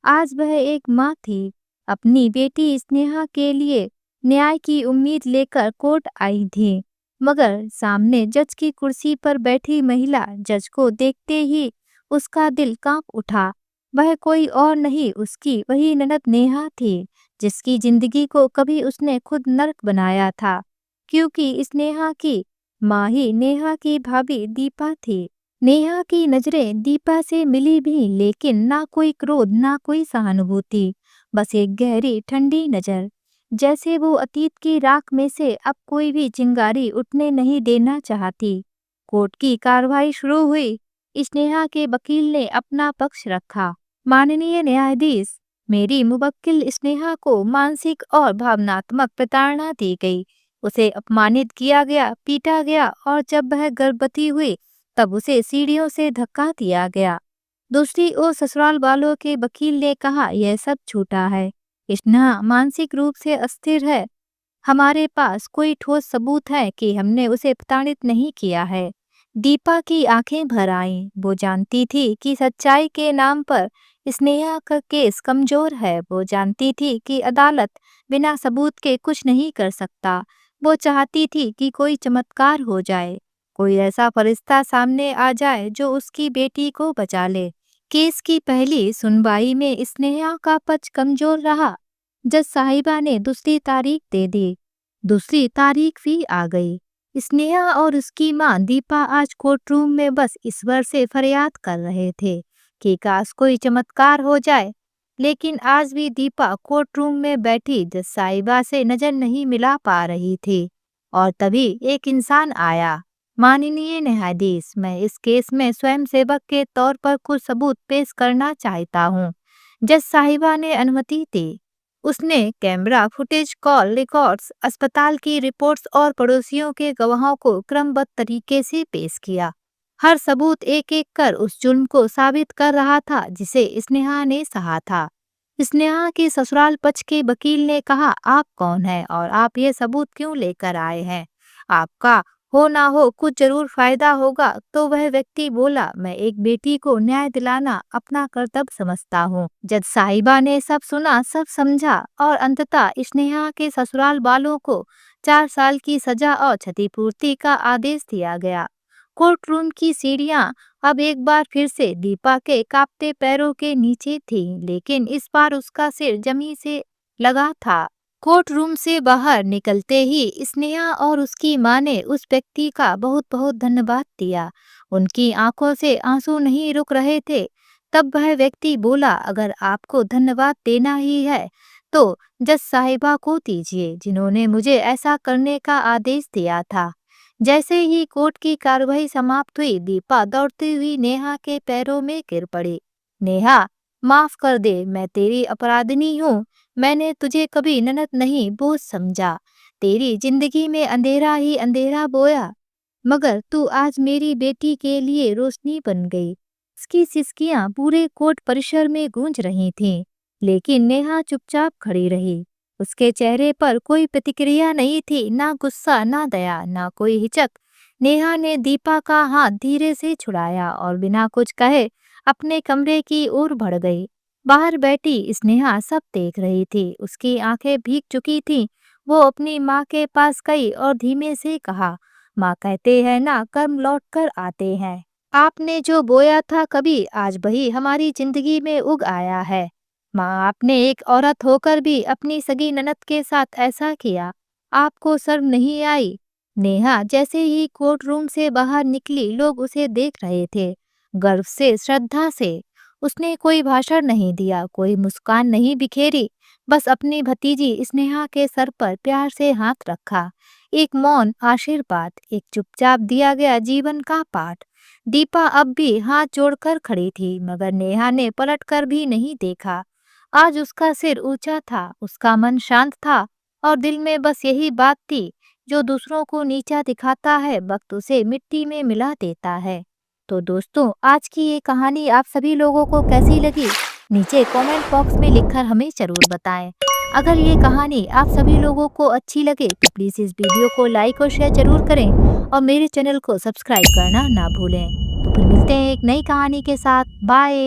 आज वह एक माँ थी। अपनी बेटी स्नेहा के लिए न्याय की उम्मीद लेकर कोर्ट आई थी, मगर सामने जज की कुर्सी पर बैठी महिला जज को देखते ही उसका दिल कांप उठा। वह कोई और नहीं, उसकी वही ननद नेहा थी, जिसकी जिंदगी को कभी उसने खुद नर्क बनाया था, क्योंकि स्नेहा की माँ ही नेहा की भाभी दीपा थी। नेहा की नजरें दीपा से मिली भी, लेकिन ना कोई क्रोध ना कोई सहानुभूति, बस एक गहरी ठंडी नजर, जैसे वो अतीत की राख में से अब कोई भी चिंगारी उठने नहीं देना चाहती। कोर्ट की कार्रवाई शुरू हुई। स्नेहा के वकील ने अपना पक्ष रखा। माननीय न्यायाधीश, मेरी मुवक्किल स्नेहा को मानसिक और भावनात्मक प्रताड़ना दी गई। उसे अपमानित किया गया, पीटा गया और जब वह गर्भवती हुई तब उसे सीढ़ियों से धक्का दिया गया। दूसरी ओर ससुराल वालों के वकील ने कहा, यह सब झूठा है। स्नेहा मानसिक रूप से अस्थिर है। हमारे पास कोई ठोस सबूत है कि हमने उसे प्रताड़ित नहीं किया है। दीपा की आंखें भर आईं। वो जानती थी कि सच्चाई के नाम पर स्नेहा का केस कमजोर है। वो जानती थी कि अदालत बिना सबूत के कुछ नहीं कर सकता। वो चाहती थी कि कोई चमत्कार हो जाए, कोई ऐसा फरिश्ता सामने आ जाए जो उसकी बेटी को बचा ले। केस की पहली सुनवाई में स्नेहा का पक्ष कमजोर रहा। जज साहिबा ने दूसरी तारीख दे दी। दूसरी तारीख भी आ गई। स्नेहा और उसकी माँ दीपा आज कोर्ट रूम में बस ईश्वर से फरियाद कर रहे थे कि काश कोई चमत्कार हो जाए। लेकिन आज भी दीपा कोर्ट रूम में बैठी जज साहिबा से नजर नहीं मिला पा रही थी। और तभी एक इंसान आया। माननीय न्यायाधीश, मैं इस केस में स्वयं सेवक के तौर पर कुछ सबूत पेश करना चाहता हूँ। जज साहिबा ने अनुमति दी। उसने कैमरा फुटेज, कॉल रिकॉर्ड्स, अस्पताल की रिपोर्ट्स और पड़ोसियों के गवाहों को क्रमबद्ध तरीके से पेश किया। हर सबूत एक एक कर उस जुर्म को साबित कर रहा था जिसे स्नेहा ने सहा था। स्नेहा के ससुराल पक्ष के वकील ने कहा, आप कौन हैं और आप ये सबूत क्यों लेकर आए हैं? आपका हो ना हो कुछ जरूर फायदा होगा। तो वह व्यक्ति बोला, मैं एक बेटी को न्याय दिलाना अपना कर्तव्य समझता हूँ। जज साहिबा ने सब सुना, सब समझा और अंततः स्नेहा के ससुराल वालों को 4 साल की सजा और क्षतिपूर्ति का आदेश दिया गया। कोर्ट रूम की सीढ़ियां अब एक बार फिर से दीपा के कांपते पैरों के नीचे थी, लेकिन इस बार उसका सिर जमीन से लगा था। कोर्ट रूम से बाहर निकलते ही स्नेहा और उसकी माँ ने उस व्यक्ति का बहुत बहुत धन्यवाद दिया। उनकी आंखों से आंसू नहीं रुक रहे थे। तब वह व्यक्ति बोला, अगर आपको धन्यवाद देना ही है तो जज साहिबा को दीजिए, जिन्होंने मुझे ऐसा करने का आदेश दिया था। जैसे ही कोर्ट की कार्रवाई समाप्त हुई, दीपा दौड़ती हुई नेहा के पैरों में गिर पड़ी। नेहा, माफ कर दे, मैं तेरी अपराधिनी हूँ। मैंने तुझे कभी ननद नहीं बोझ समझा। तेरी जिंदगी में अंधेरा ही अंधेरा बोया, मगर तू आज मेरी बेटी के लिए रोशनी बन गई। उसकी सिसकियां पूरे कोर्ट परिसर में गूंज रही थीं, लेकिन नेहा चुपचाप खड़ी रही। उसके चेहरे पर कोई प्रतिक्रिया नहीं थी, ना गुस्सा, ना दया, ना कोई हिचक। नेहा ने दीपा का हाथ धीरे से छुड़ाया और बिना कुछ कहे अपने कमरे की ओर बढ़ गई। बाहर बैठी स्नेहा सब देख रही थी। उसकी आंखें भीग चुकी थीं। वो अपनी माँ के पास गई और धीमे से कहा, माँ कहते हैं ना, कर्म लौट कर आते हैं। आपने जो बोया था कभी आज वही हमारी जिंदगी में उग आया है। माँ, आपने एक औरत होकर भी अपनी सगी ननद के साथ ऐसा किया। आपको शर्म नहीं आई? नेहा जैसे ही कोर्ट रूम से बाहर निकली, लोग उसे देख रहे थे, गर्व से, श्रद्धा से। उसने कोई भाषण नहीं दिया, कोई मुस्कान नहीं बिखेरी, बस अपनी भतीजी स्नेहा के सर पर प्यार से हाथ रखा। एक मौन आशीर्वाद, एक चुपचाप दिया गया जीवन का पाठ। दीपा अब भी हाथ जोड़कर खड़ी थी, मगर नेहा ने पलटकर भी नहीं देखा। आज उसका सिर ऊंचा था, उसका मन शांत था और दिल में बस यही बात थी, जो दूसरों को नीचा दिखाता है, वक्त उसे मिट्टी में मिला देता है। तो दोस्तों, आज की ये कहानी आप सभी लोगों को कैसी लगी, नीचे कमेंट बॉक्स में लिखकर हमें जरूर बताएं। अगर ये कहानी आप सभी लोगों को अच्छी लगे तो प्लीज़ इस वीडियो को लाइक और शेयर जरूर करें और मेरे चैनल को सब्सक्राइब करना ना भूलें। तो फिर मिलते हैं एक नई कहानी के साथ। बाय।